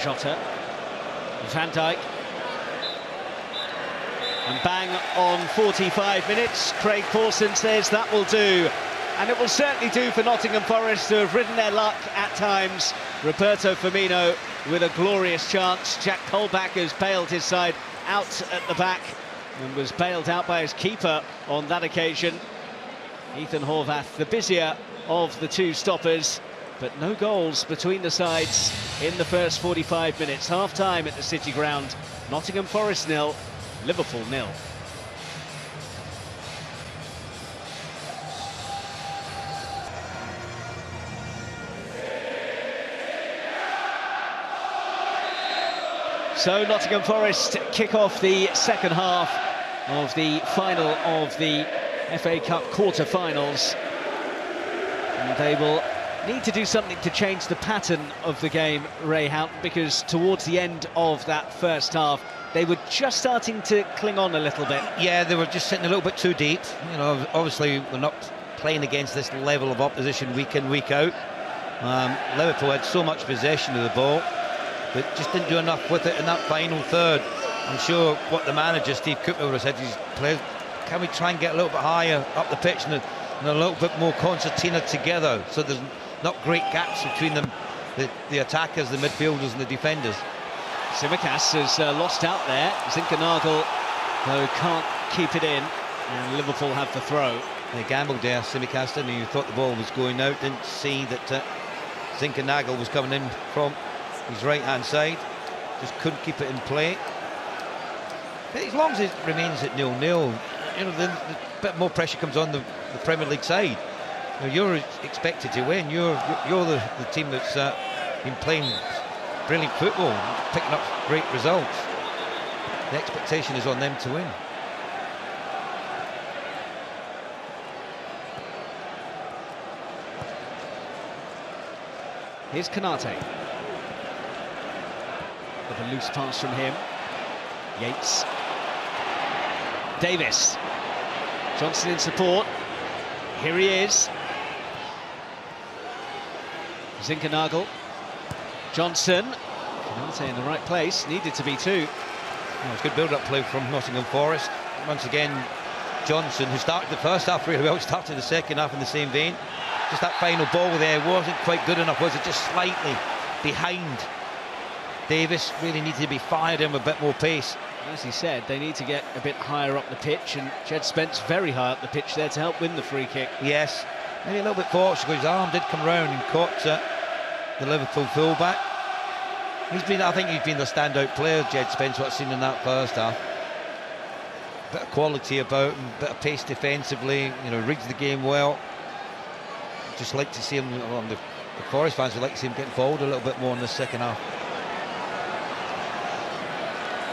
Jota, Van Dijk, and bang on 45 minutes. Craig Pawson says that will do, and it will certainly do for Nottingham Forest, who have ridden their luck at times. Roberto Firmino with a glorious chance. Jack Colback has bailed his side out at the back and was bailed out by his keeper on that occasion. Ethan Horvath, the busier of the two stoppers, but no goals between the sides in the first 45 minutes. Half-time at the City Ground. Nottingham Forest 0, Liverpool 0. So Nottingham Forest kick off the second half of the final of the FA Cup quarter-finals. And they will need to do something to change the pattern of the game, Ray Houghton, because towards the end of that first half they were just starting to cling on a little bit. Yeah, they were just sitting a little bit too deep. You know, obviously we're not playing against this level of opposition week in, week out. Liverpool had so much possession of the ball, but just didn't do enough with it in that final third. I'm sure what the manager, Steve Cooper, would have said to his players, can we try and get a little bit higher up the pitch and a little bit more concertina together, so there's not great gaps between them, the attackers, the midfielders and the defenders. Tsimikas has lost out there. Zinkernagel, though, can't keep it in, and Liverpool have the throw. They gambled there, Tsimikas, didn't he? Thought the ball was going out, didn't see that Zinkernagel was coming in from his right-hand side. Just couldn't keep it in play. But as long as it remains at 0-0, you know, the bit more pressure comes on the Premier League side. You know, you're expected to win. You're the team that's been playing brilliant football, picking up great results. The expectation is on them to win. Here's Kanate. With a loose pass from him. Yates. Davis. Johnson in support. Here he is. Zinkernagel. Johnson. Kanate in the right place. Needed to be two. Oh, it's good build-up play from Nottingham Forest. Once again, Johnson, who started the first half really well, started the second half in the same vein. Just that final ball there wasn't quite good enough, was it? Just slightly behind. Davis really needed to be fired in with a bit more pace. As he said, they need to get a bit higher up the pitch, and Jed Spence very high up the pitch there to help win the free kick. Yes, maybe a little bit fortunate because his arm did come round and caught the Liverpool fullback. I think he's been the standout player, Jed Spence, what I've seen in that first half. Bit of quality about him, bit of pace defensively, you know, reads the game well. Just like to see him, the Forest fans would like to see him get forward a little bit more in the second half.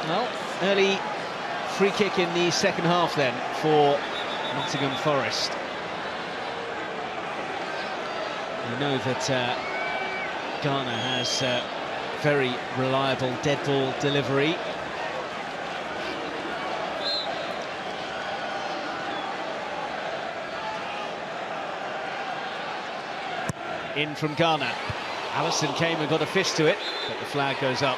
Well, early free kick in the second half then for Nottingham Forest. We know that Ghana has very reliable dead ball delivery. In from Ghana. Allison came and got a fist to it, but the flag goes up.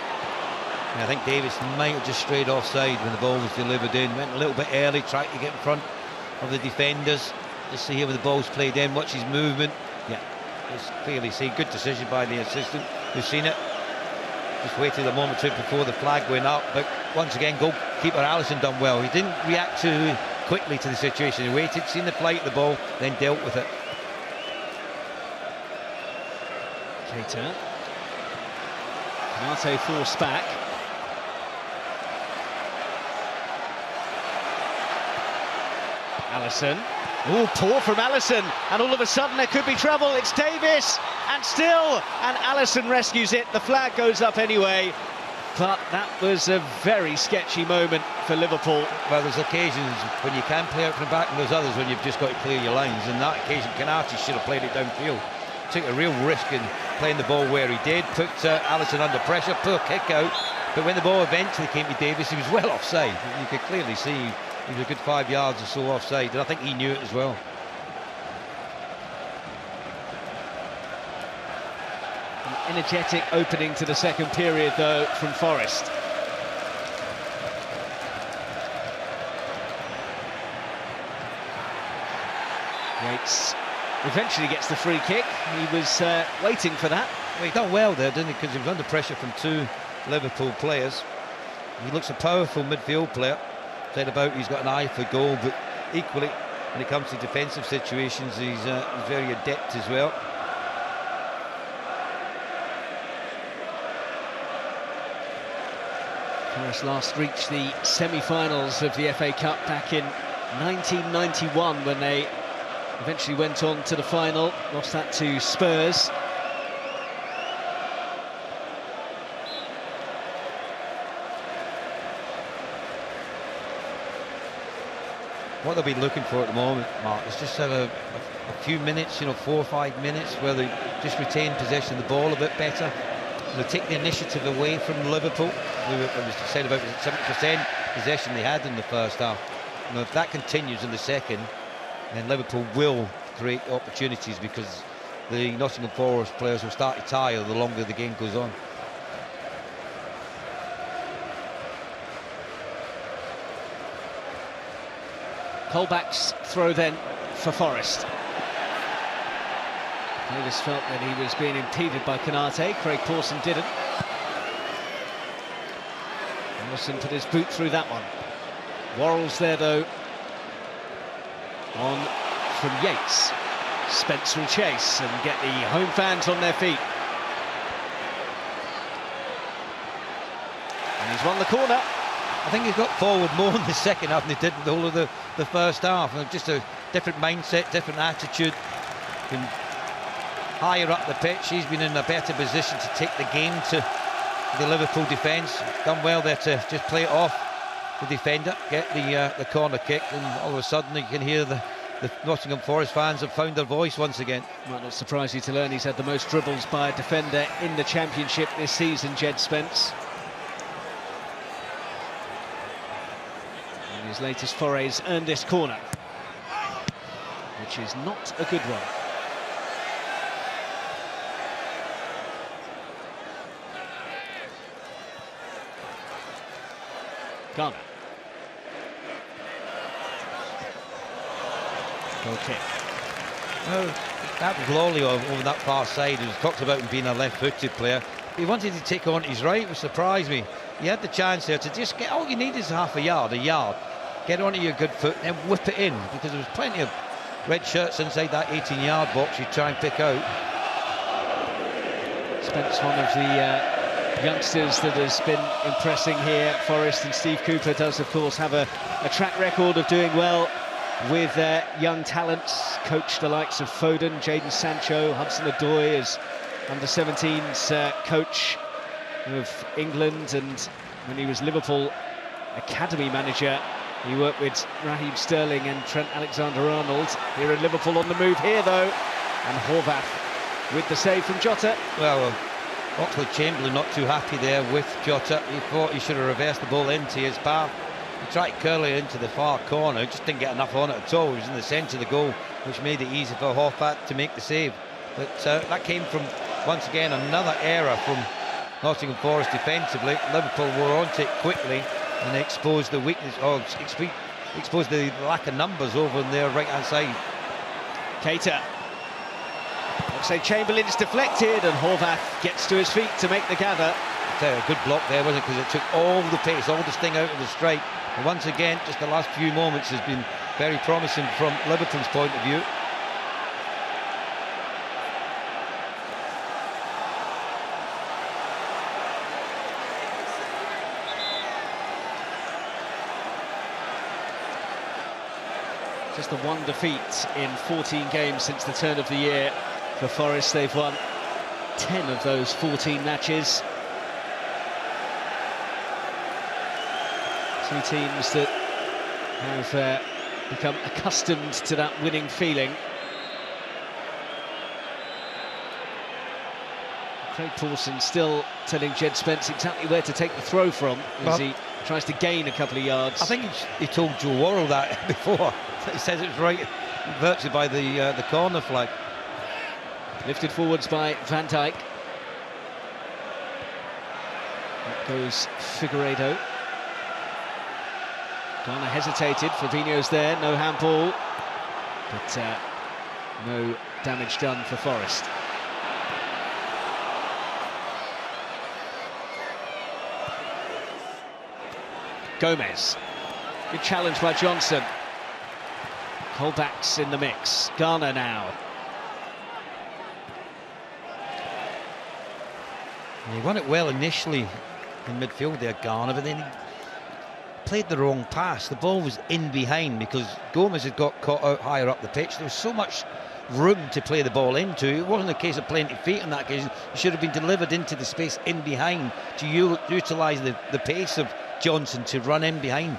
I think Davis might have just strayed offside when the ball was delivered in. Went a little bit early, tried to get in front of the defenders. Just see how the ball's played in, watch his movement. Yeah, it's clearly seen. Good decision by the assistant who's seen it. Just waited a moment or two before the flag went up. But once again, goalkeeper Allison done well. He didn't react too quickly to the situation. He waited, seen the flight of the ball, then dealt with it. Keita. Kanate forced back. Allison Oh, poor from Alisson, and all of a sudden there could be trouble. It's Davis, and still, and Alisson rescues it. The flag goes up anyway, but that was a very sketchy moment for Liverpool. Well, there's occasions when you can play out from the back, and there's others when you've just got to clear your lines. And that occasion, Canati should have played it downfield. Took a real risk in playing the ball where he did, put Alisson under pressure, poor kick out. But when the ball eventually came to Davis, he was well offside. You could clearly see he was a good 5 yards or so offside, and I think he knew it as well. An energetic opening to the second period, though, from Forest. Yates eventually gets the free kick. He was waiting for that. Well, he done well there, didn't he? Because he was under pressure from two Liverpool players. He looks a powerful midfield player. Said about he's got an eye for goal, but equally when it comes to defensive situations, he's very adept as well. Forest last reached the semi-finals of the FA Cup back in 1991 when they eventually went on to the final, lost that to Spurs. What they'll be looking for at the moment, Mark, is just have a few minutes, 4 or 5 minutes where they just retain possession of the ball a bit better. They'll take the initiative away from Liverpool. It was said about 70% possession they had in the first half. If that continues in the second, then Liverpool will create opportunities, because the Nottingham Forest players will start to tire the longer the game goes on. Colback's throw then for Forest. Davis felt that he was being impeded by Canate. Craig Pawson didn't. Wilson put his boot through that one. Worrell's there though. On from Yates. Spence will chase and get the home fans on their feet. And he's won the corner. I think he's got forward more in the second half than he did the whole of the first half. And just a different mindset, different attitude. Been higher up the pitch, he's been in a better position to take the game to the Liverpool defence. Done well there to just play it off the defender, get the corner kick, and all of a sudden you can hear the Nottingham Forest fans have found their voice once again. Might not surprise you to learn he's had the most dribbles by a defender in the Championship this season, Jed Spence. And his latest forays earned this corner, which is not a good one. Ghana. Goal kick. Oh, that was Lawley over that far side. He was talked about him being a left-footed player. He wanted to take on his right, which surprised me. He had the chance there to just get, all you need is half a yard, get onto your good foot and whip it in, because there was plenty of red shirts inside that 18-yard box you try and pick out. Spence, one of the youngsters that has been impressing here at Forest, and Steve Cooper does of course have a track record of doing well with young talents. Coached the likes of Foden, Jadon Sancho, Hudson-Odoi as under-17s coach of England, and when he was Liverpool academy manager he worked with Raheem Sterling and Trent Alexander-Arnold. Here in Liverpool on the move here though, and Horvath with the save from Jota. Well, Oxlade-Chamberlain not too happy there with Jota. He thought he should have reversed the ball into his path. He tried to curl it into the far corner, just didn't get enough on it at all. He was in the centre of the goal, which made it easy for Horvath to make the save. But that came from, once again, another error from Nottingham Forest defensively. Liverpool were onto it quickly and they exposed the weakness, or exposed the lack of numbers over on their right-hand side. Keita. Oxlade-Chamberlain is deflected and Horvath gets to his feet to make the gather. A good block there, wasn't it? Because it took all the pace, all the sting out of the strike. And once again, just the last few moments has been very promising from Liverpool's point of view. Just the one defeat in 14 games since the turn of the year for Forest. They've won 10 of those 14 matches. Two teams that have become accustomed to that winning feeling. Craig Pawson still telling Jed Spence exactly where to take the throw from as he tries to gain a couple of yards. I think he told Joe Worrell that before. He says it was right virtually by the corner flag. Lifted forwards by Van Dijk. That goes Figueiredo. Ghana hesitated. Firmino's there, no handball, but no damage done for Forest. Gomez, good challenge by Johnson. Colback's in the mix. Ghana now. He won it well initially in midfield there, Ghana, but then he played the wrong pass. The ball was in behind because Gomez had got caught out higher up the pitch. There was so much room to play the ball into. It wasn't a case of plenty of feet on that occasion. It should have been delivered into the space in behind to utilise the pace of Johnson to run in behind.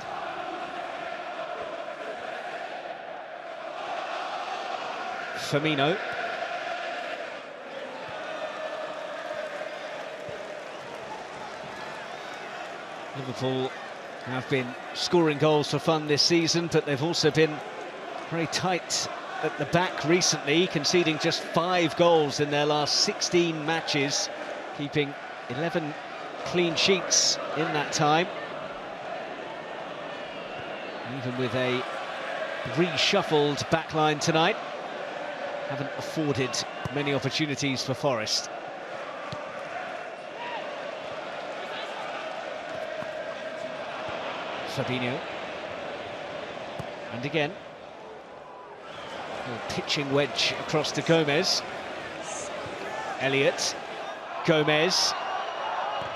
Firmino. Liverpool have been scoring goals for fun this season, but they've also been very tight at the back recently, conceding just 5 goals in their last 16 matches, keeping 11 clean sheets in that time. Even with a reshuffled backline tonight, haven't afforded many opportunities for Forest. Fabinho. And again. A pitching wedge across to Gomez. Elliott. Gomez.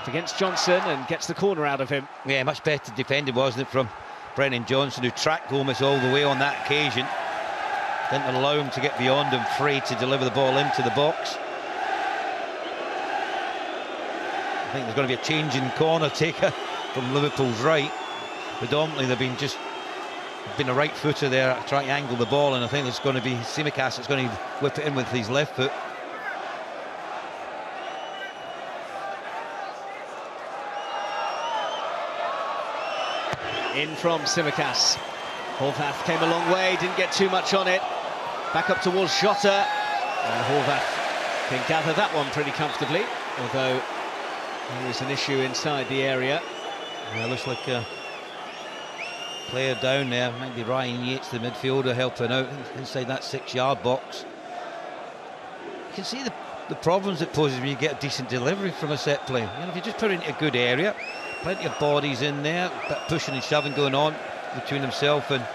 Against Johnson and gets the corner out of him. Yeah, much better defended, wasn't it, from Brennan Johnson, who tracked Gomez all the way on that occasion. Didn't allow him to get beyond him, free to deliver the ball into the box. I think there's going to be a change in corner taker from Liverpool's right. Predominantly they've been a right footer there trying to angle the ball, and I think there's going to be Tsimikas that's going to whip it in with his left foot. In from Tsimikas. Horvath came a long way, didn't get too much on it. Back up towards Jota, and Horvath can gather that one pretty comfortably, although there is an issue inside the area. Yeah, looks like a player down there. Might be Ryan Yates, the midfielder, helping out inside that 6-yard box. You can see the problems it poses when you get a decent delivery from a set play. You know, if you just put it into a good area, plenty of bodies in there, bit pushing and shoving going on between himself and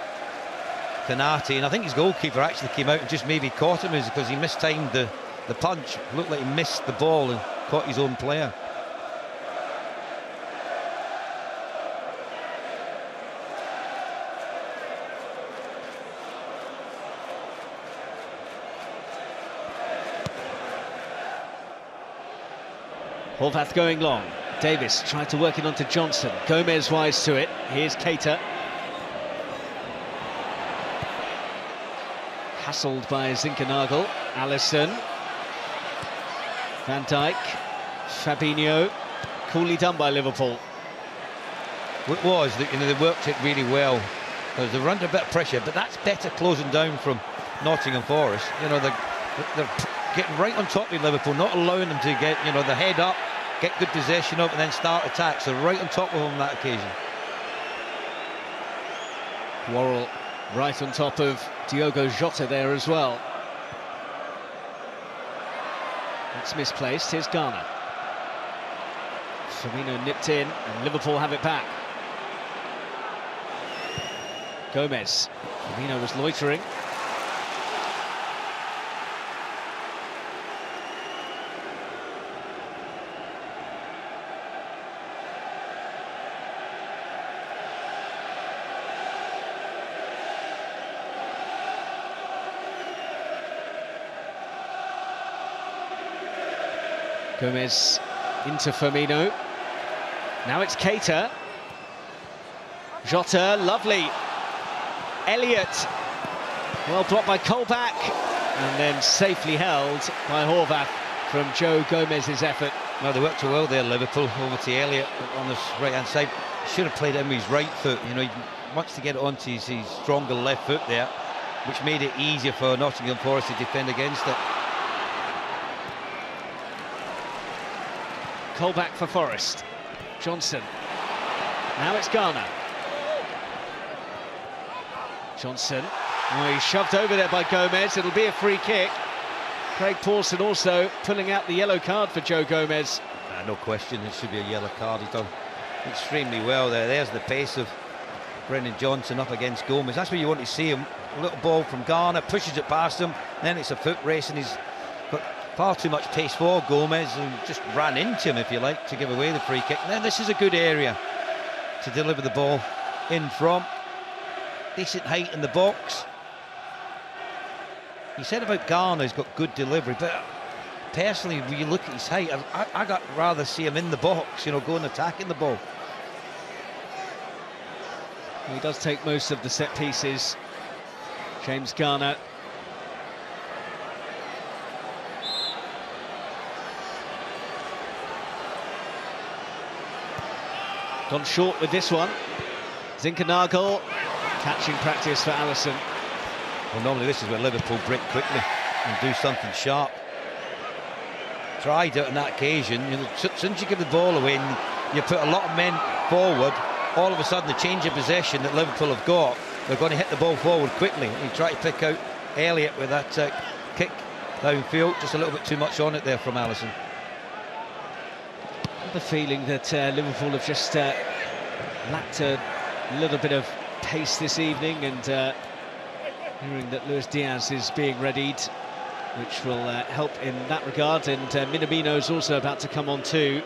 Kanate, and I think his goalkeeper actually came out and just maybe caught him because he mistimed the punch. Looked like he missed the ball and caught his own player. Horvath going long. Davis tried to work it onto Johnson. Gomez wise to it. Here's Keita. Hassled by Zinkernagel. Alisson. Van Dijk. Fabinho. Coolly done by Liverpool. It was, you know, they worked it really well because they were under a bit of pressure, but that's better closing down from Nottingham Forest. You know, they're getting right on top of Liverpool, not allowing them to get, you know, the head up, get good possession up and then start attacks. So right on top of them on that occasion. Worrell right on top of Diogo Jota there as well. That's misplaced. Here's Ghana. Firmino nipped in and Liverpool have it back. Gomez. Firmino was loitering. Gomez into Firmino. Now it's Keita. Jota, lovely. Elliott, well blocked by Colback, and then safely held by Horvath from Joe Gomez's effort. Well, they worked well there, Liverpool, over to Elliott on this right-hand side. Should have played it in with his right foot. You know, he wants to get it onto his stronger left foot there, which made it easier for Nottingham Forest to defend against it. Colback for Forest. Johnson. Now it's Garner. Johnson. Oh, he's shoved over there by Gomez. It'll be a free kick. Craig Pawson also pulling out the yellow card for Joe Gomez. No question, it should be a yellow card. He's done extremely well there. There's the pace of Brendan Johnson up against Gomez. That's where you want to see him. A little ball from Garner, pushes it past him. Then it's a foot race, and he's got far too much pace for Gomez, and just ran into him, if you like, to give away the free kick. And then this is a good area to deliver the ball in from. Decent height in the box. You said about Garner, he's got good delivery, but personally, when you look at his height, I got rather see him in the box, you know, go and attack in the ball. He does take most of the set pieces, James Garner. Gone short with this one. Zinkernagel, catching practice for Alisson. Well, normally this is where Liverpool break quickly and do something sharp. Tried it on that occasion. You know, since you give the ball away and you put a lot of men forward, all of a sudden the change of possession that Liverpool have got, they're going to hit the ball forward quickly. He tried to pick out Elliott with that kick downfield, just a little bit too much on it there from Alisson. I have the feeling that Liverpool have just lacked a little bit of pace this evening, and hearing that Luis Diaz is being readied, which will help in that regard, and Minamino's also about to come on too.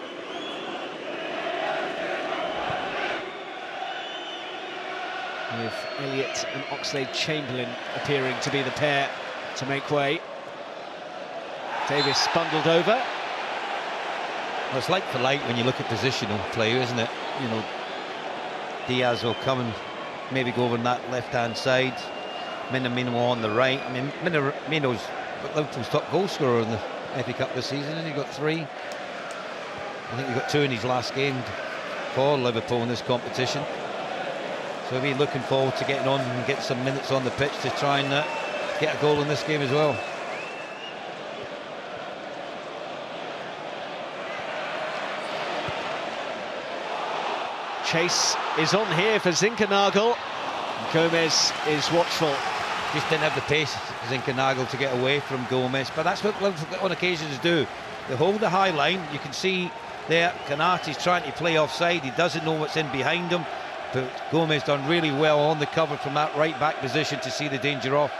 With Elliott and Oxlade-Chamberlain appearing to be the pair to make way. Davis bundled over. Well, it's like for like when you look at positional play, isn't it? You know, Diaz will come and maybe go over on that left-hand side. Minamino on the right. I mean, Minamino's Liverpool's top goal scorer in the FA Cup this season, and he got 3. I think he got 2 in his last game for Liverpool in this competition. So we'll be looking forward to getting on and get some minutes on the pitch to try and get a goal in this game as well. Chase is on here for Zinkernagel. Gomez is watchful. Just didn't have the pace, Zinkernagel, to get away from Gomez, but that's what Liverpool on occasions do. They hold the high line. You can see there Konaté's trying to play offside. He doesn't know what's in behind him, but Gomez done really well on the cover from that right back position to see the danger off.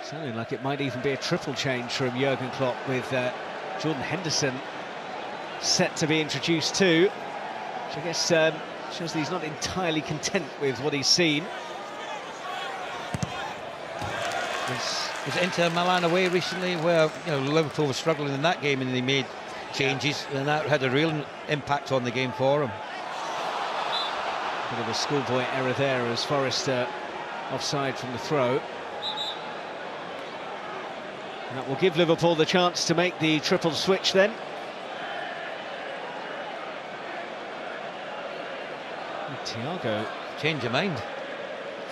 Sounding like it might even be a triple change from Jurgen Klopp, with Jordan Henderson set to be introduced too, which I guess shows that he's not entirely content with what he's seen. Was Inter Milan away recently, where Liverpool was struggling in that game, and they made changes, and that had a real impact on the game for him. Bit of a schoolboy error there as Forest offside from the throw. And that will give Liverpool the chance to make the triple switch then. Thiago, change of mind.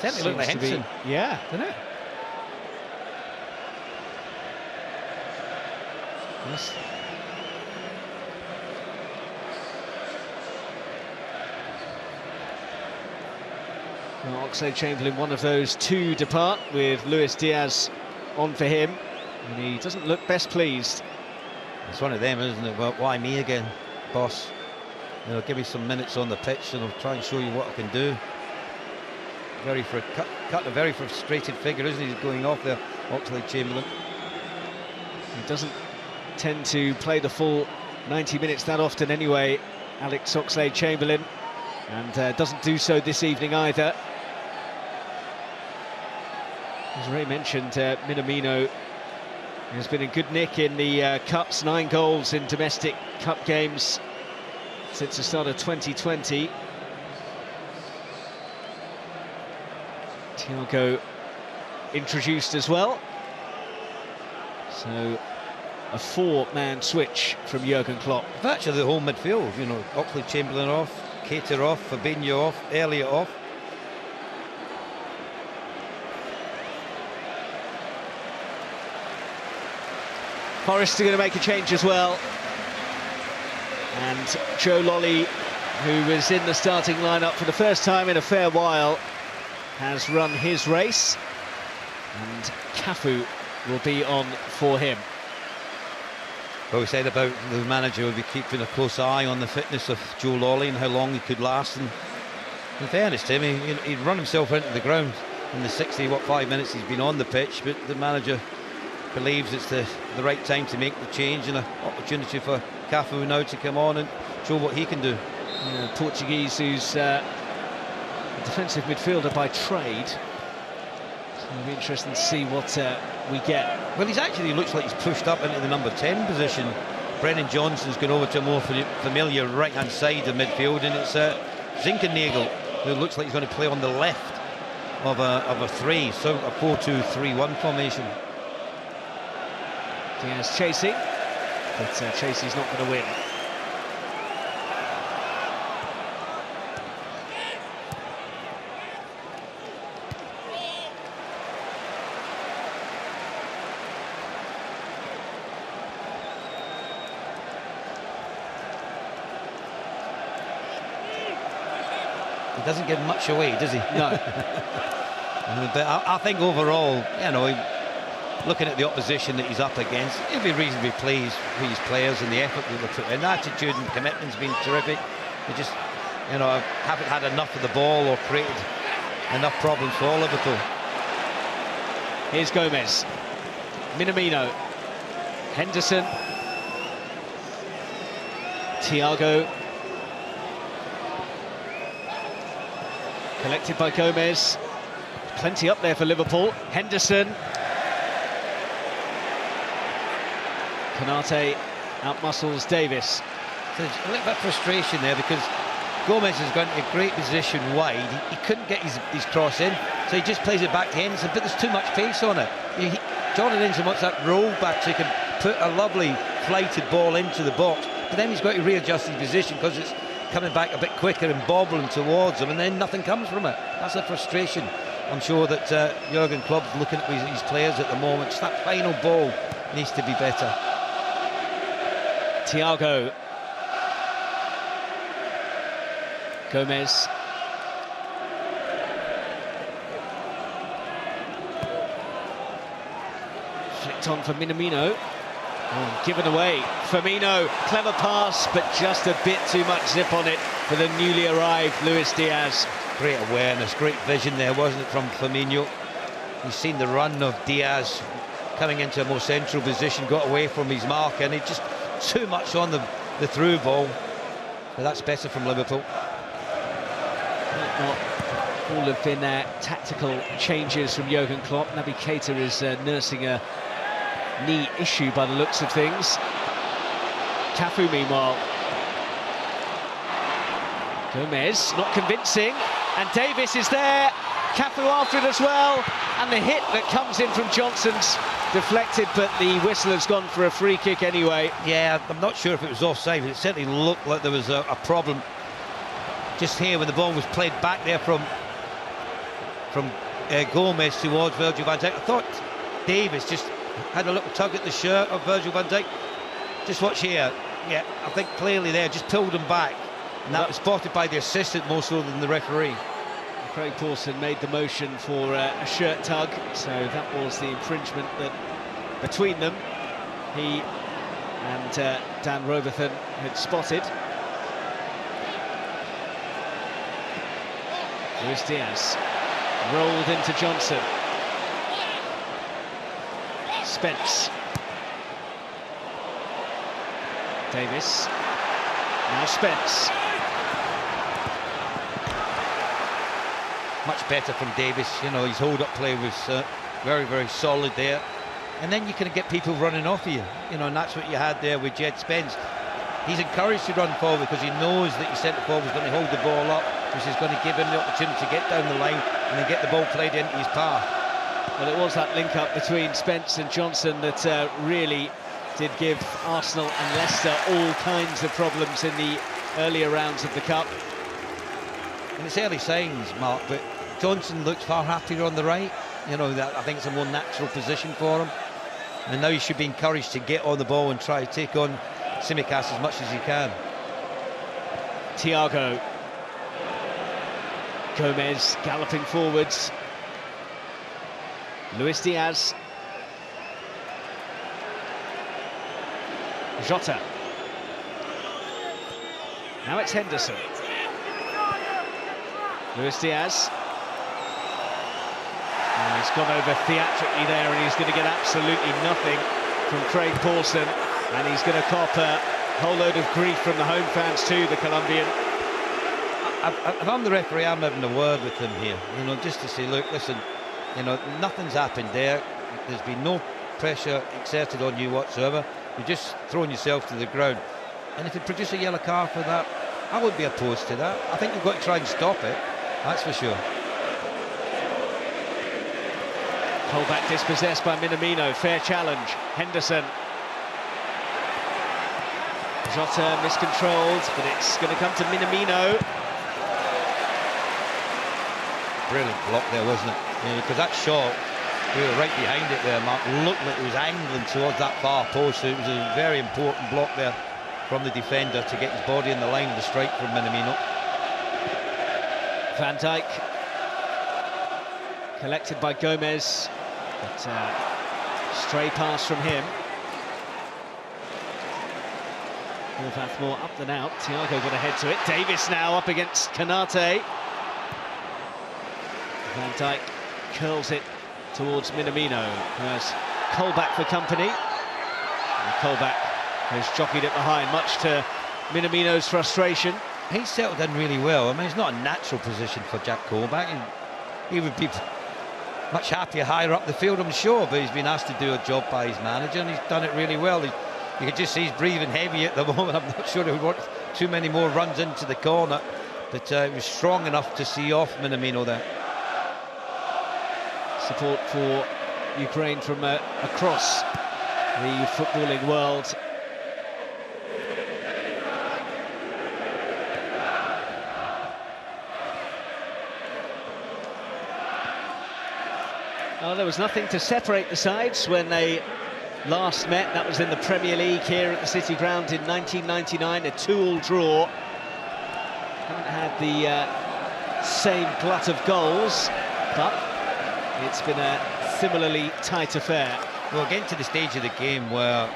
Certainly looked like Henderson. Yeah, didn't it? Yes. Well, Oxlade-Chamberlain, one of those 2 depart, with Luis Diaz on for him, and he doesn't look best pleased. It's one of them, isn't it? Well, why me again, boss? Give me some minutes on the pitch and I'll try and show you what I can do. Cut a very frustrated figure, isn't he? He's going off there, Oxlade-Chamberlain. He doesn't tend to play the full 90 minutes that often anyway, Alex Oxlade-Chamberlain, and doesn't do so this evening either. As Ray mentioned, Minamino has been in good nick in the Cups, 9 goals in domestic Cup games since the start of 2020. Thiago introduced as well. So a 4-man switch from Jurgen Klopp. Virtually the whole midfield, you know, Oxlade-Chamberlain off, Keita off, Fabinho off, Elliott off. Forest are going to make a change as well. And Joe Lolly, who was in the starting lineup for the first time in a fair while, has run his race. And Cafu will be on for him. Well, we said about the manager will be keeping a close eye on the fitness of Joe Lolly and how long he could last. And in fairness to him, he'd run himself into the ground in the 5 minutes he's been on the pitch, but the manager believes it's the right time to make the change and an opportunity for Cafu now to come on and show what he can do. Yeah, Portuguese, who's a defensive midfielder by trade. So it'll be interesting to see what we get. Well, he looks like he's pushed up into the number 10 position. Brennan Johnson's gone over to a more familiar right-hand side of midfield, and it's Zinkernagel, who looks like he's going to play on the left of a 3, so a 4-2-3-1 formation. Diaz chasing, but Chasey's not going to win. He doesn't give much away, does he? No. But I think overall, you know, looking at the opposition that he's up against, he'll be reasonably pleased with his players and the effort that they put in. The attitude and commitment's been terrific. They just, you know, haven't had enough of the ball or created enough problems for Liverpool. Here's Gomez. Minamino. Henderson. Thiago. Collected by Gomez. Plenty up there for Liverpool. Henderson. Konate outmuscles Davis. So there's a little bit of frustration there because Gomez has gone to a great position wide. He couldn't get his cross in, so he just plays it back to Henderson, but there's too much pace on it. Jordan Henderson wants that roll back so he can put a lovely flighted ball into the box, but then he's got to readjust his position because it's coming back a bit quicker and bobbling towards him, and then nothing comes from it. That's a frustration. I'm sure that Jurgen Klopp's looking at his players at the moment. Just that final ball needs to be better. Thiago. Gomez. Flicked on for Minamino. Oh, given away. Firmino, clever pass, but just a bit too much zip on it for the newly arrived Luis Diaz. Great awareness, great vision there, wasn't it, from Firmino? He's seen the run of Diaz coming into a more central position, got away from his mark, and it just too much on the through ball. But that's better from Liverpool. Not all have been tactical changes from Jurgen Klopp. Naby Keita is nursing a knee issue by the looks of things. Cafu, meanwhile. Gomez, not convincing. And Davis is there. Cafu after it as well. And the hit that comes in from Johnson's deflected, but the whistle has gone for a free kick anyway. Yeah, I'm not sure if it was offside, but it certainly looked like there was a problem just here when the ball was played back there from Gomez towards Virgil van Dijk. I thought Davis just had a little tug at the shirt of Virgil van Dijk. Just watch here. Yeah, I think clearly there, just pulled him back. And that was spotted by the assistant more so than the referee. Craig Pawson made the motion for a shirt tug, so that was the infringement that between them he and Dan Robertson had spotted. Luis Diaz rolled into Johnson. Spence. Davis. Now Spence. Much better from Davis, you know, his hold-up play was very, very solid there. And then you can get people running off of you, you know, and that's what you had there with Jed Spence. He's encouraged to run forward because he knows that your centre forward is going to hold the ball up, which is going to give him the opportunity to get down the line and then get the ball played into his path. Well, it was that link-up between Spence and Johnson that really did give Arsenal and Leicester all kinds of problems in the earlier rounds of the Cup. And it's early signs, Mark, but Johnson looks far happier on the right. You know, I think it's a more natural position for him. And now he should be encouraged to get on the ball and try to take on Tsimikas as much as he can. Thiago. Gomez galloping forwards. Luis Diaz. Jota. Now it's Henderson. Luis Diaz. Oh, he's gone over theatrically there, and he's going to get absolutely nothing from Craig Pawson, and he's going to cop a whole load of grief from the home fans too, the Colombian. If I'm the referee, I'm having a word with him here, you know, just to say, look, listen, you know, nothing's happened there. There's been no pressure exerted on you whatsoever. You're just throwing yourself to the ground. And if you produce a yellow card for that, I would be opposed to that. I think you've got to try and stop it, that's for sure. Pullback dispossessed by Minamino, fair challenge. Henderson. Jota miscontrolled, but it's going to come to Minamino. Brilliant block there, wasn't it? Because that shot, we were right behind it there, Mark. Looked like it was angling towards that far post. So it was a very important block there from the defender to get his body in the line of the strike from Minamino. Van Dijk. Collected by Gomez. But stray pass from him. Morvath more up than out. Thiago got to head to it. Davis now up against Kanate. Van Dijk curls it towards Minamino, who has Colback for company. And Colback has jockeyed it behind, much to Minamino's frustration. He's settled in really well. I mean, it's not a natural position for Jack Colback. He would be much happier higher up the field, I'm sure, but he's been asked to do a job by his manager, and he's done it really well. You can just see he's breathing heavy at the moment. I'm not sure he would want too many more runs into the corner, but it was strong enough to see off Minamino there. Support for Ukraine from across the footballing world. Oh, there was nothing to separate the sides when they last met. That was in the Premier League here at the City Ground in 1999, a 2-2 draw. Haven't had the same glut of goals, but it's been a similarly tight affair. Well, getting to the stage of the game where,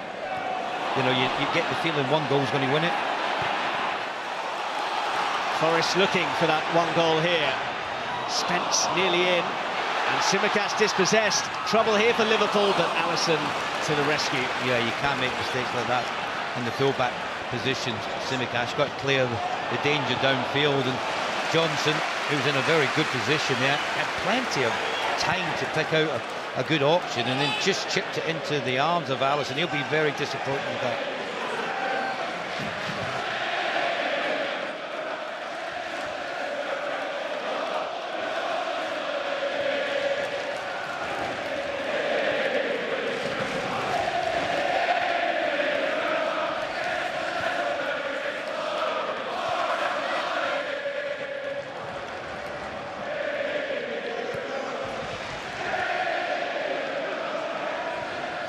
you know, you get the feeling one goal's going to win it. Forest looking for that one goal here. Spence nearly in. And Tsimikas dispossessed. Trouble here for Liverpool, but Alisson to the rescue. Yeah, you can't make mistakes like that in the full-back position. Tsimikas got to clear the danger downfield, and Johnson, who's in a very good position there, had plenty of time to pick out a good option, and then just chipped it into the arms of Alisson. He'll be very disappointed with that.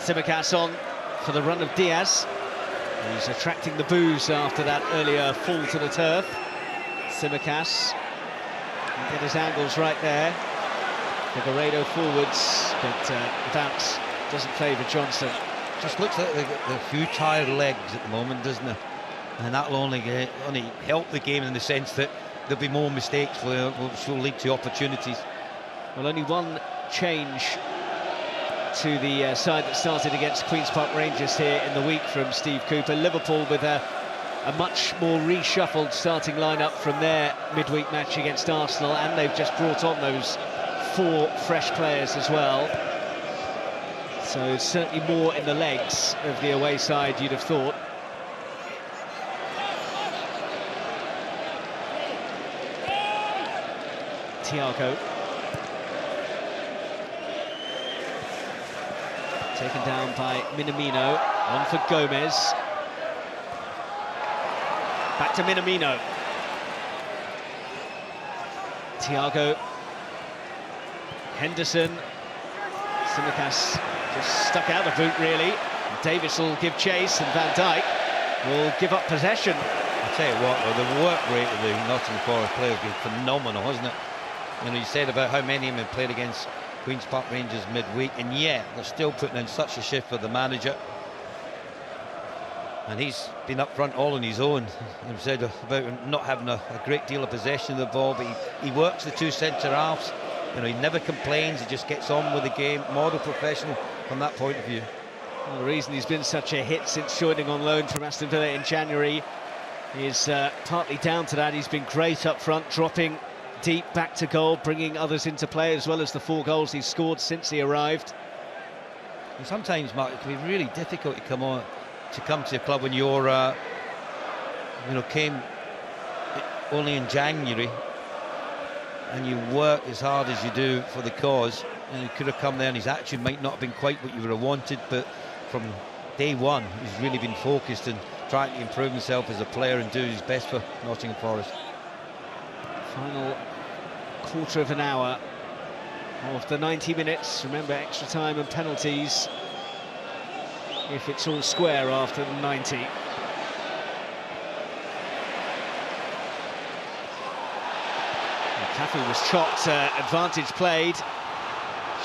Tsimikas on for the run of Diaz. He's attracting the boos after that earlier fall to the turf. Tsimikas can get his angles right there. Figueiredo forwards, but the bounce doesn't favour Johnson. Just looks like the few tired legs at the moment, doesn't it? And that'll only help the game in the sense that there'll be more mistakes, which will lead to opportunities. Well, only one change to the side that started against Queen's Park Rangers here in the week from Steve Cooper. Liverpool with a much more reshuffled starting lineup from their midweek match against Arsenal, and they've just brought on those 4 fresh players as well. So certainly more in the legs of the away side, you'd have thought. Thiago. Taken down by Minamino. On for Gomez. Back to Minamino. Thiago. Henderson. Tsimikas just stuck out of boot, really. Davis will give chase, and Van Dijk will give up possession. I'll tell you what, though, the work rate of the Nottingham Forest players has been phenomenal, hasn't it? You know, you said about how many of them have played against Queen's Park Rangers midweek, and yet they're still putting in such a shift for the manager. And he's been up front all on his own. He said about not having a great deal of possession of the ball, but he works the two centre-halves. You know, he never complains, he just gets on with the game. Model professional from that point of view. Well, the reason he's been such a hit since joining on loan from Aston Villa in January is partly down to that. He's been great up front, dropping deep back to goal, bringing others into play, as well as the 4 goals he's scored since he arrived. And sometimes, Mark, it can be really difficult to come to a club when you're, you know, came only in January, and you work as hard as you do for the cause. And he could have come there, and his attitude might not have been quite what you would have wanted, but from day one, he's really been focused and trying to improve himself as a player and do his best for Nottingham Forest. Final quarter of an hour of the 90 minutes. Remember, extra time and penalties if it's all square after the 90. Cafu was chopped, advantage played.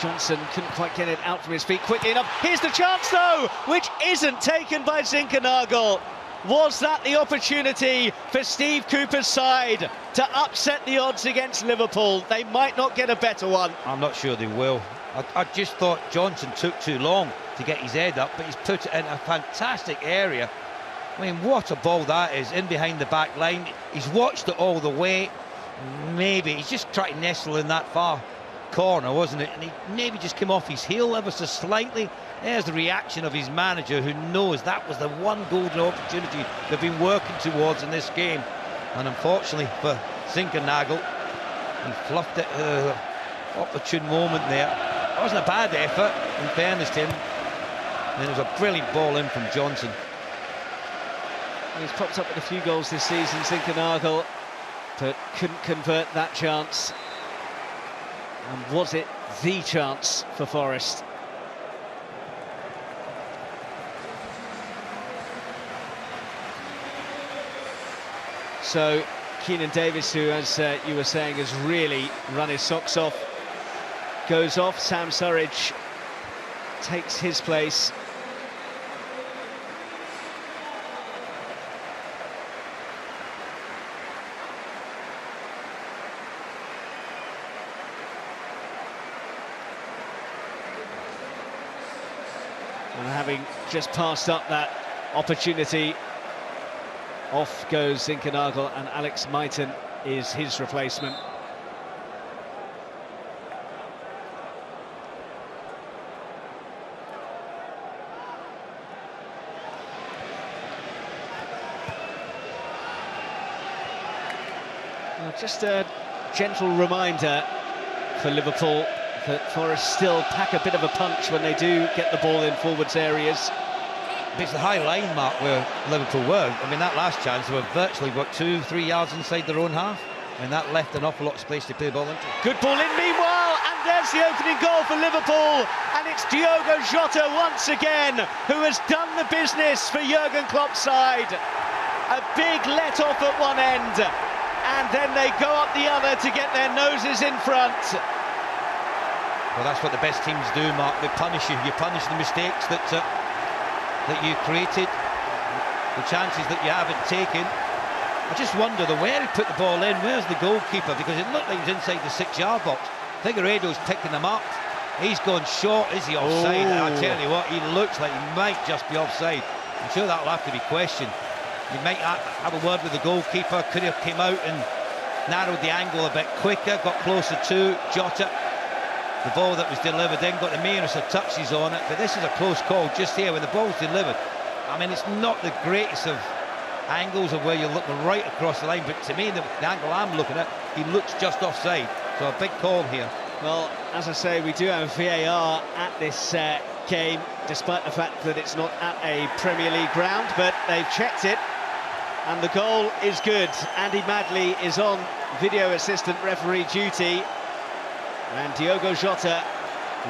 Johnson couldn't quite get it out from his feet quickly enough. Here's the chance, though, which isn't taken by Zinkernagel. Was that the opportunity for Steve Cooper's side to upset the odds against Liverpool? They might not get a better one. I'm not sure they will. I just thought Johnson took too long to get his head up, but he's put it in a fantastic area. I mean, what a ball that is, in behind the back line. He's watched it all the way. Maybe he's just trying to nestle in that far corner, wasn't it? And he maybe just came off his heel ever so slightly. There's the reaction of his manager, who knows that was the one golden opportunity they've been working towards in this game. And unfortunately for Zinkernagel, he fluffed it. Opportune moment there. It wasn't a bad effort, in fairness to him. And it was a brilliant ball in from Johnson. He's popped up with a few goals this season, Zinkernagel, but couldn't convert that chance. And was it the chance for Forest? So Keenan Davis, who, as you were saying, has really run his socks off, goes off. Sam Surridge takes his place. And having just passed up that opportunity, off goes Zinkernagel, and Alex Maitan is his replacement. Well, just a gentle reminder for Liverpool that Forest still pack a bit of a punch when they do get the ball in forwards areas. It's the high line, Mark, where Liverpool were. I mean, that last chance, they were virtually, what, 2-3 yards inside their own half? And that left an awful lot of space to play the ball into. Good ball in, meanwhile, and there's the opening goal for Liverpool. And it's Diogo Jota once again, who has done the business for Jurgen Klopp's side. A big let-off at one end, and then they go up the other to get their noses in front. Well, that's what the best teams do, Mark. They punish you. You punish the mistakes that you created, the chances that you haven't taken. I just wonder where he put the ball in. Where's the goalkeeper? Because it looked like he was inside the 6-yard box. Figueiredo's picking them up. He's gone short. Is he offside? I tell you what, he looks like he might just be offside. I'm sure that'll have to be questioned. He might have a word with the goalkeeper. Could have came out and narrowed the angle a bit quicker, got closer to Jota. the ball that was delivered in got the merest of touches on it, but this is a close call just here when the ball's delivered. I mean, it's not the greatest of angles of where you're looking right across the line, but to me, the angle I'm looking at, he looks just offside. So a big call here. Well, as I say, we do have VAR at this game, despite the fact that it's not at a Premier League ground, but they've checked it, and the goal is good. Andy Madley is on video assistant referee duty, and Diogo Jota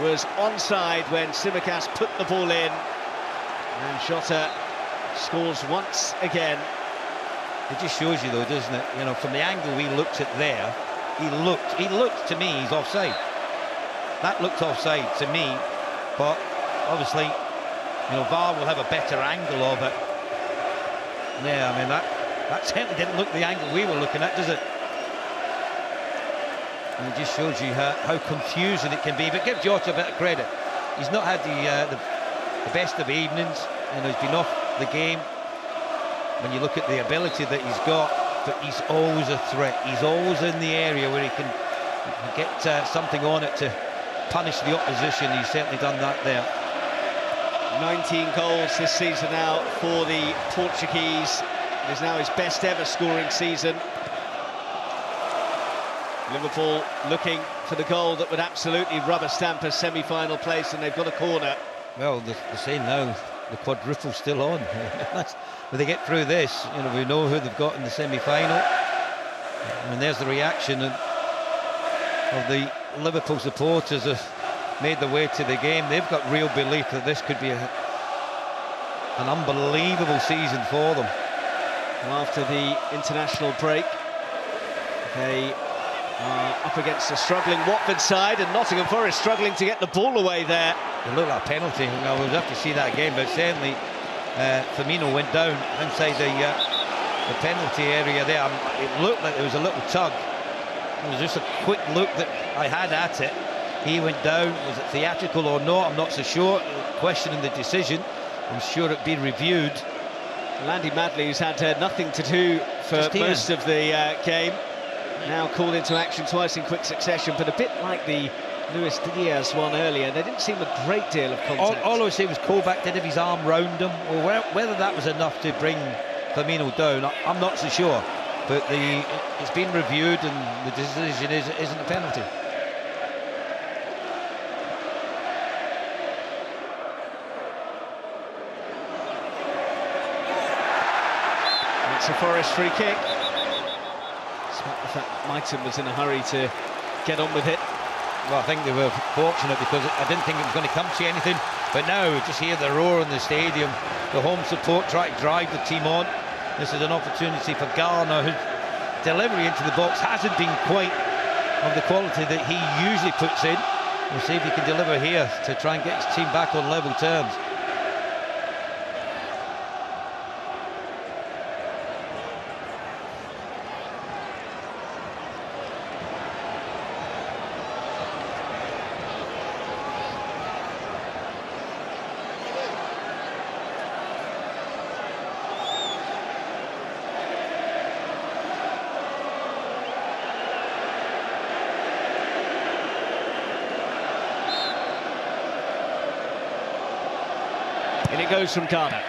was onside when Tsimikas put the ball in, and Jota scores once again. It just shows you, though, doesn't it? You know, from the angle we looked at there, he looked to me, he's offside. That looked offside to me, but obviously, you know, VAR will have a better angle of it. Yeah, I mean, that certainly didn't look the angle we were looking at, does it? And it just shows you how confusing it can be. But give Jota a bit of credit. He's not had the best of evenings, and he's been off the game. When you look at the ability that he's got, but he's always a threat. He's always in the area where he can get something on it to punish the opposition. He's certainly done that there. 19 goals this season now for the Portuguese. It is now his best ever scoring season. Liverpool looking for the goal that would absolutely rubber stamp a semi-final place, and they've got a corner. Well, they're saying now the quadruple's still on. When they get through this, you know, we know who they've got in the semi-final. And there's the reaction of the Liverpool supporters have made their way to the game. They've got real belief that this could be an unbelievable season for them. Well, after the international break, they are up against a struggling Watford side, and Nottingham Forest struggling to get the ball away there. It looked like a penalty. Well, we'll have to see that again, but certainly Firmino went down inside the penalty area there. It looked like there was a little tug. It was just a quick look that I had at it. He went down. Was it theatrical or not? I'm not so sure. Questioning the decision. I'm sure it'd be reviewed. Andy Madley, who's had nothing to do for most of the game, now called into action twice in quick succession, but a bit like the Luis Diaz one earlier, there didn't seem a great deal of contact. All I would say was Kovac did have his arm round him, or whether that was enough to bring Firmino down, I'm not so sure. But it's been reviewed, and the decision isn't a penalty. It's a Forest free kick. Despite the fact that Mighton was in a hurry to get on with it. Well, I think they were fortunate because I didn't think it was going to come to anything. But now, just hear the roar in the stadium, the home support try to drive the team on. This is an opportunity for Garner, whose delivery into the box hasn't been quite of the quality that he usually puts in. We'll see if he can deliver here to try and get his team back on level terms. In it goes from Garner,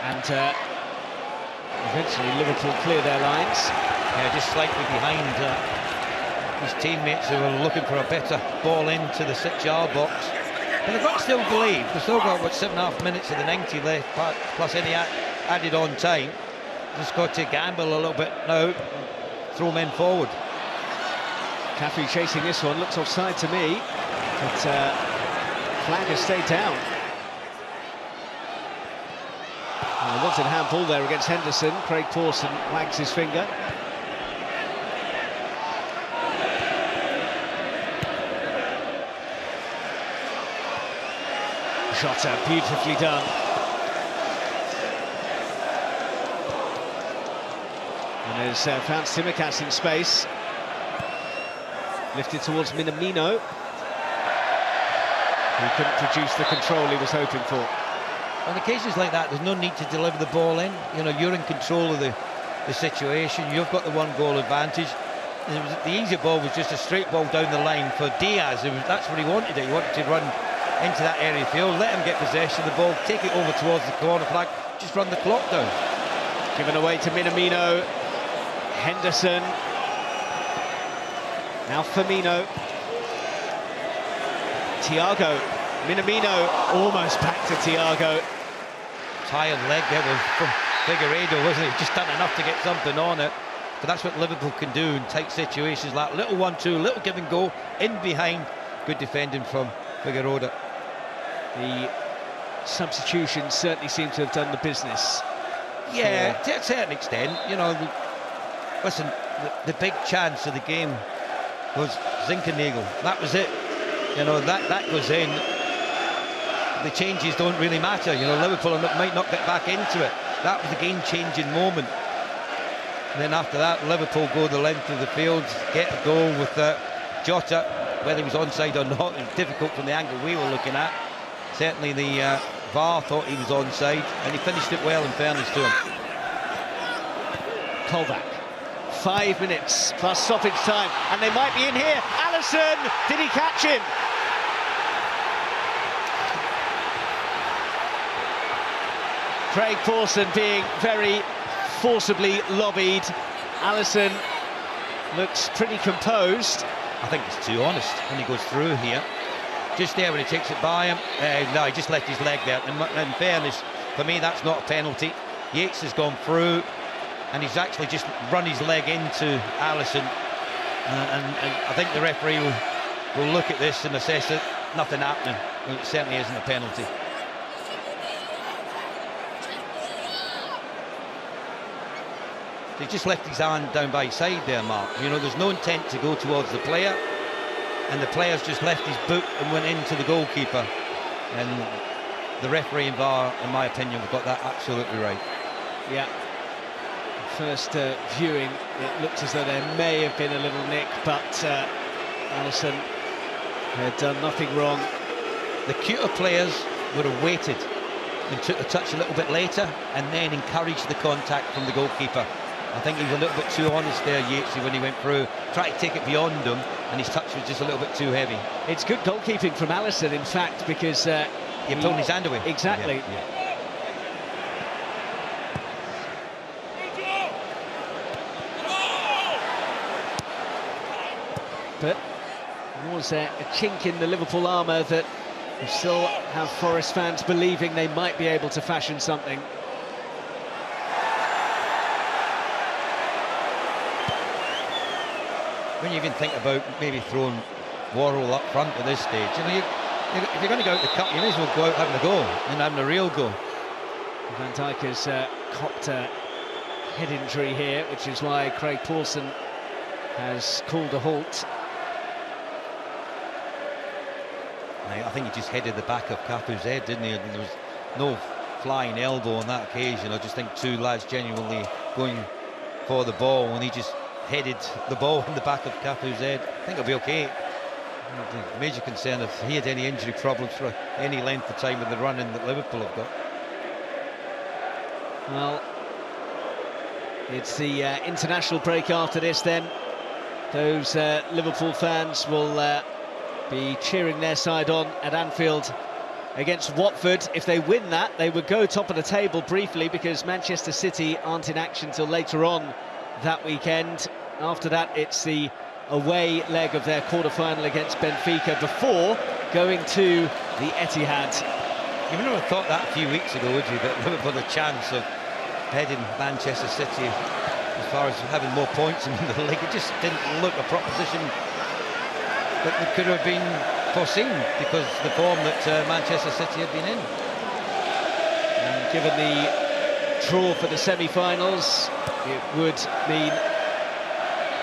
and eventually Liverpool clear their lines. Yeah, just slightly behind his teammates who are looking for a better ball into the 6-yard box. But they've got to still believe. They've still got, what, 7.5 minutes of the 90 left, plus any added on time. Just got to gamble a little bit now, throw men forward. Caffrey chasing this one, looks offside to me, but flag has stayed down. Well, wanted a handball there against Henderson. Craig Pawson wags his finger. Jota, beautifully done. And has found Tsimikas in space. Lifted towards Minamino, who couldn't produce the control he was hoping for. On occasions like that, there's no need to deliver the ball in. You know, you're in control of the situation. You've got the 1-goal advantage. The easy ball was just a straight ball down the line for Diaz. That's what he wanted. He wanted to run into that area of field, let him get possession of the ball, take it over towards the corner flag, just run the clock down. Given away to Minamino. Henderson. Now Firmino. Thiago. Minamino almost back to Thiago. Tired leg there from Figueiredo, wasn't it? Just done enough to get something on it. But that's what Liverpool can do in tight situations, like little 1-2, little give and go, in behind. Good defending from Figueiredo. The substitutions certainly seem to have done the business. Yeah, to a certain extent. You know, listen, the big chance of the game was Zinchenko. That was it. You know, that goes in. The changes don't really matter. You know, Liverpool might not get back into it. That was the game-changing moment. And then after that, Liverpool go the length of the field, get a goal with Jota. Whether he was onside or not, it was difficult from the angle we were looking at. Certainly the VAR thought he was onside, and he finished it well, in fairness to him. Kovac. 5 minutes plus stoppage time, and they might be in here. Alisson, did he catch him? Craig Pawson being very forcibly lobbied. Alisson looks pretty composed. I think it's too honest when he goes through here. Just there when he takes it by him. No, he just left his leg there. In fairness, for me, that's not a penalty. Yates has gone through, and he's actually just run his leg into Alisson. And I think the referee will look at this and assess it. Nothing happening. It certainly isn't a penalty. He just left his hand down by his side there, Mark. You know, there's no intent to go towards the player, and the player's just left his boot and went into the goalkeeper. And the referee and VAR, in my opinion, have got that absolutely right. Yeah. First viewing, it looked as though there may have been a little nick, but Alisson had done nothing wrong. The cuter players would have waited and took the touch a little bit later and then encouraged the contact from the goalkeeper. I think he was a little bit too honest there, Yatesy, when he went through, tried to take it beyond him, and his touch was just a little bit too heavy. It's good goalkeeping from Alisson, in fact, because you're pulling his hand away. Exactly. Yeah. But there was a chink in the Liverpool armour that we still have Forest fans believing they might be able to fashion something. When you even think about maybe throwing Worrell up front at this stage, you know, if you're going to go out the cup, you may as well go out having a go and having a real go. Van Dijk has copped a head injury here, which is why Craig Pawson has called a halt. I think he just headed the back of Capu's head, didn't he? And there was no flying elbow on that occasion. I just think two lads genuinely going for the ball, and he just headed the ball in the back of Capu's head. I think he'll be okay. The major concern if he had any injury problems for any length of time with the running that Liverpool have got. Well, it's the international break after this then. Those Liverpool fans will be cheering their side on at Anfield against Watford. If they win that, they would go top of the table briefly, because Manchester City aren't in action till later on that weekend. After that, it's the away leg of their quarter-final against Benfica before going to the Etihad. You would never thought that a few weeks ago, would you, that Liverpool had a chance of heading Manchester City as far as having more points in the league. It just didn't look a proposition that could have been foreseen, because the form that Manchester City had been in. And given the draw for the semi-finals, it would mean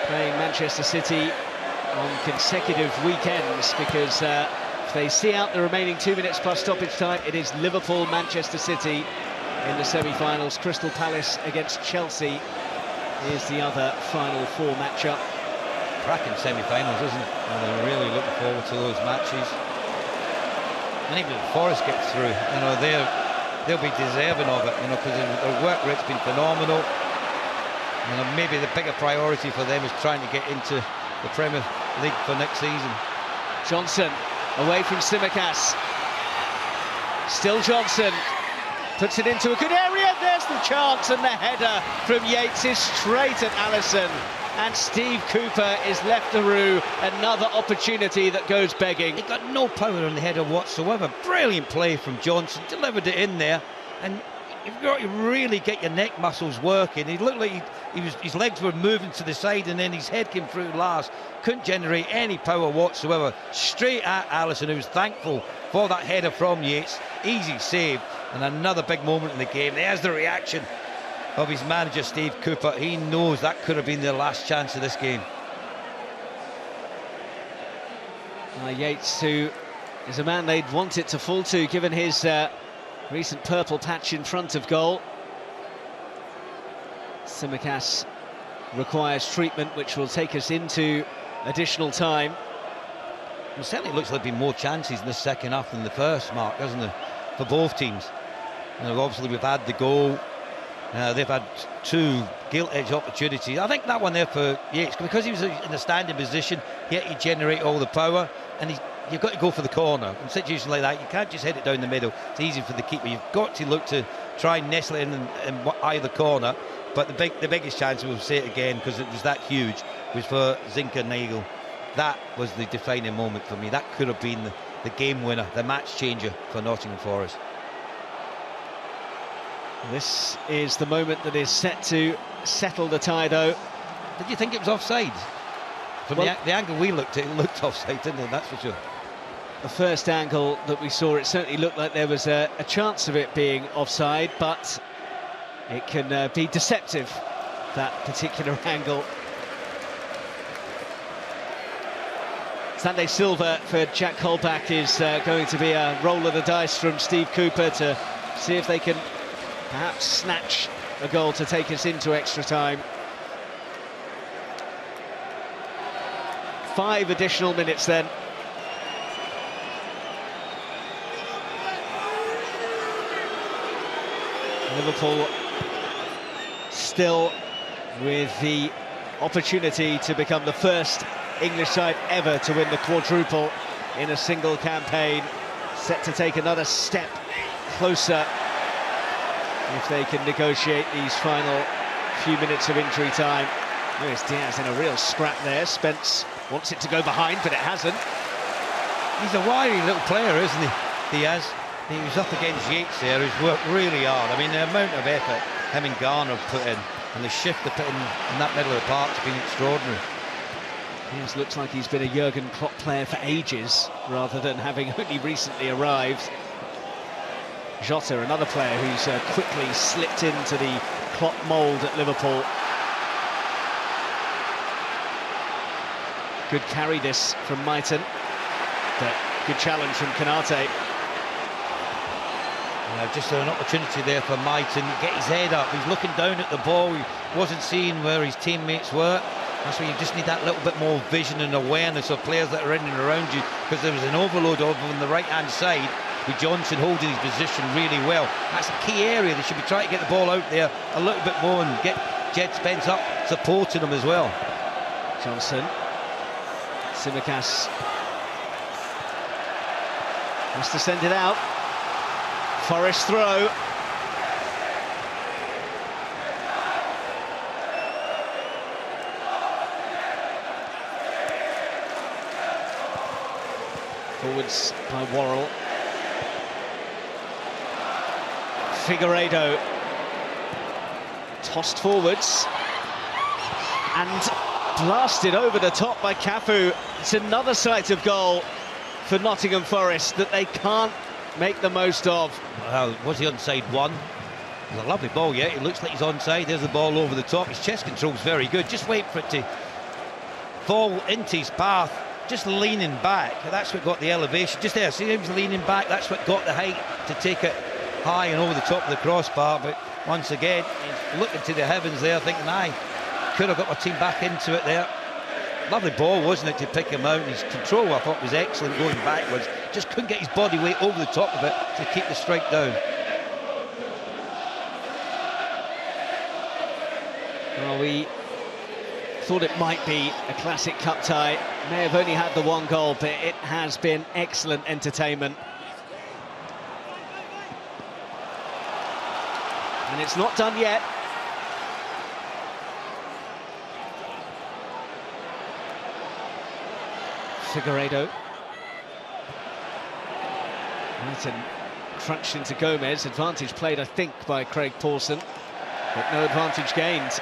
playing Manchester City on consecutive weekends, because if they see out the remaining 2 minutes plus stoppage time, it is Liverpool-Manchester City in the semi-finals. Crystal Palace against Chelsea is the other Final Four matchup. Cracking semi-finals, isn't it? And they're really looking forward to those matches. And even if Forest gets through, you know, they'll be deserving of it, you know, because their work rate's been phenomenal. You know, maybe the bigger priority for them is trying to get into the Premier League for next season. Johnson away from Tsimikas. Still Johnson. Puts it into a good area. There's the chance, and the header from Yates is straight at Alisson. And Steve Cooper is left to rue. Another opportunity that goes begging. He got no power on the header whatsoever. Brilliant play from Johnson. Delivered it in there. And you've got to really get your neck muscles working. He looked like his legs were moving to the side, and then his head came through last. Couldn't generate any power whatsoever. Straight at Alisson, who was thankful for that header from Yates. Easy save, and another big moment in the game. There's the reaction of his manager, Steve Cooper. He knows that could have been their last chance of this game. Yates, who is a man they'd want it to fall to, given his recent purple patch in front of goal. Tsimikas requires treatment, which will take us into additional time. It certainly looks like there'll be more chances in the second half than the first, Mark, doesn't there, for both teams? You know, obviously we've had the goal. They've had two gilt-edged opportunities. I think that one there for Yates, because he was in a standing position, yet he generate all the power, and you've got to go for the corner. In situations like that, you can't just head it down the middle. It's easy for the keeper. You've got to look to try and nestle it in either corner. But the biggest chance, we'll say it again, because it was that huge, was for Zinchenko. That was the defining moment for me. That could have been the game winner, the match changer for Nottingham Forest. This is the moment that is set to settle the tie, though. Did you think it was offside? From the angle we looked at, it looked offside, didn't it? That's for sure. The first angle that we saw, it certainly looked like there was a chance of it being offside, but it can be deceptive, that particular angle. Sunday Silva for Jack Colback is going to be a roll of the dice from Steve Cooper to see if they can perhaps snatch a goal to take us into extra time. 5 additional minutes then. Liverpool still with the opportunity to become the first English side ever to win the quadruple in a single campaign, set to take another step closer if they can negotiate these final few minutes of injury time. Luis Diaz in a real scrap there. Spence wants it to go behind, but it hasn't. He's a wiry little player, isn't he, Diaz? He was up against Yates there, who's worked really hard. I mean, the amount of effort him and Garner have put in, and the shift they put in that middle of the park has been extraordinary. Diaz looks like he's been a Jurgen Klopp player for ages, rather than having only recently arrived. Jota, another player who's quickly slipped into the Klopp mould at Liverpool. Good carry this from Mighton, but good challenge from Konate. Just an opportunity there for Mighton to get his head up. He's looking down at the ball. He wasn't seeing where his teammates were. That's where you just need that little bit more vision and awareness of players that are in and around you, because there was an overload of them on the right-hand side with Johnson holding his position really well. That's a key area. They should be trying to get the ball out there a little bit more and get Jed Spence up supporting him as well. Johnson. Tsimikas has to send it out. Forest throw. Forwards by Worrell. Figueiredo tossed forwards and blasted over the top by Cafu. It's another sight of goal for Nottingham Forest that they can't make the most of. Well, was he onside one? It was a lovely ball, yeah. It looks like he's onside. There's the ball over the top. His chest control's very good. Just wait for it to fall into his path. Just leaning back. That's what got the elevation. Just there, see, he was leaning back. That's what got the height to take it high and over the top of the crossbar. But once again, he's looking to the heavens there, thinking, could have got my team back into it there. Lovely ball, wasn't it, to pick him out. His control, I thought, was excellent going backwards. Just couldn't get his body weight over the top of it to keep the strike down. Well, we thought it might be a classic cup tie. May have only had the one goal, but it has been excellent entertainment. And it's not done yet. Figueiredo. Right, and crunched into Gomez. Advantage played, I think, by Craig Pawson, but no advantage gained.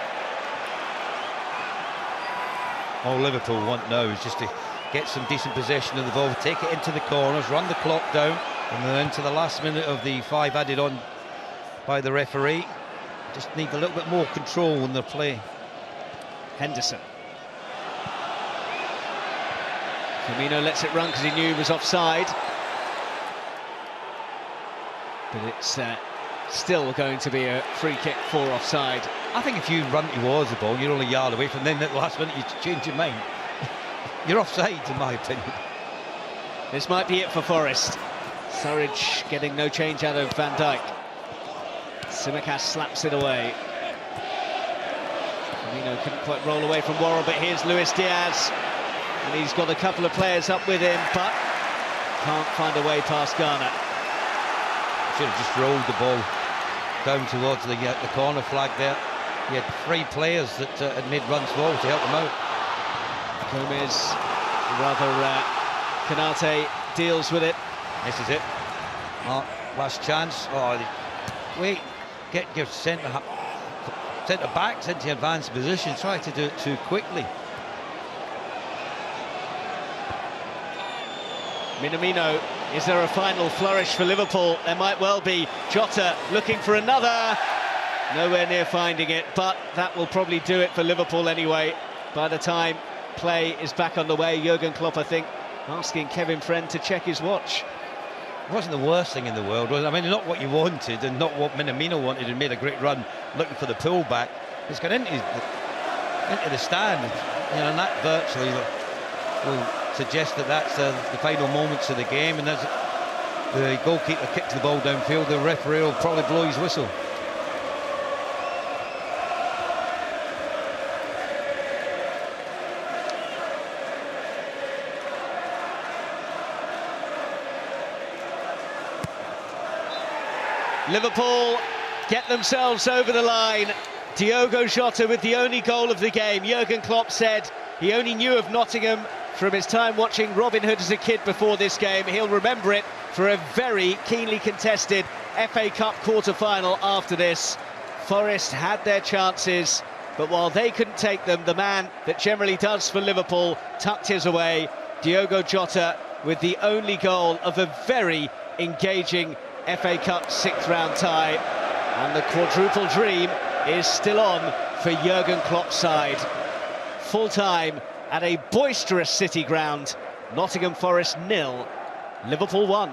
All Liverpool want now is just to get some decent possession of the ball, take it into the corners, run the clock down, and then into the last minute of the 5 added on by the referee. Just need a little bit more control in their play. Henderson. Firmino lets it run because he knew he was offside. But it's still going to be a free kick for offside. I think if you run towards the ball, you're only a yard away from then at the last minute you change your mind. You're offside, in my opinion. This might be it for Forest. Surridge getting no change out of Van Dijk. Tsimikas slaps it away. Firmino couldn't quite roll away from Worrell, but here's Luis Diaz. And he's got a couple of players up with him, but can't find a way past Ghana. Should have just rolled the ball down towards the corner flag there. He had 3 players that had made runs forward to help him out. Gomez, rather, Kanate deals with it. This is it. Last chance. Wait, get your centre backs into advanced position. Try to do it too quickly. Minamino, is there a final flourish for Liverpool? There might well be. Jota looking for another. Nowhere near finding it, but that will probably do it for Liverpool anyway. By the time play is back on the way, Jurgen Klopp, I think, asking Kevin Friend to check his watch. It wasn't the worst thing in the world, was it? I mean, not what you wanted and not what Minamino wanted, and made a great run looking for the pullback. It's got into the stand, and that virtually will suggest that that's the final moments of the game, and as the goalkeeper kicks the ball downfield, the referee will probably blow his whistle. Liverpool get themselves over the line. Diogo Jota with the only goal of the game. Jurgen Klopp said he only knew of Nottingham from his time watching Robin Hood as a kid before this game. He'll remember it for a very keenly contested FA Cup quarter-final after this. Forest had their chances, but while they couldn't take them, the man that generally does for Liverpool tucked his away. Diogo Jota with the only goal of a very engaging FA Cup 6th round tie, and the quadruple dream is still on for Jurgen Klopp's side. Full time at a boisterous City ground. Nottingham Forest 0, Liverpool 1.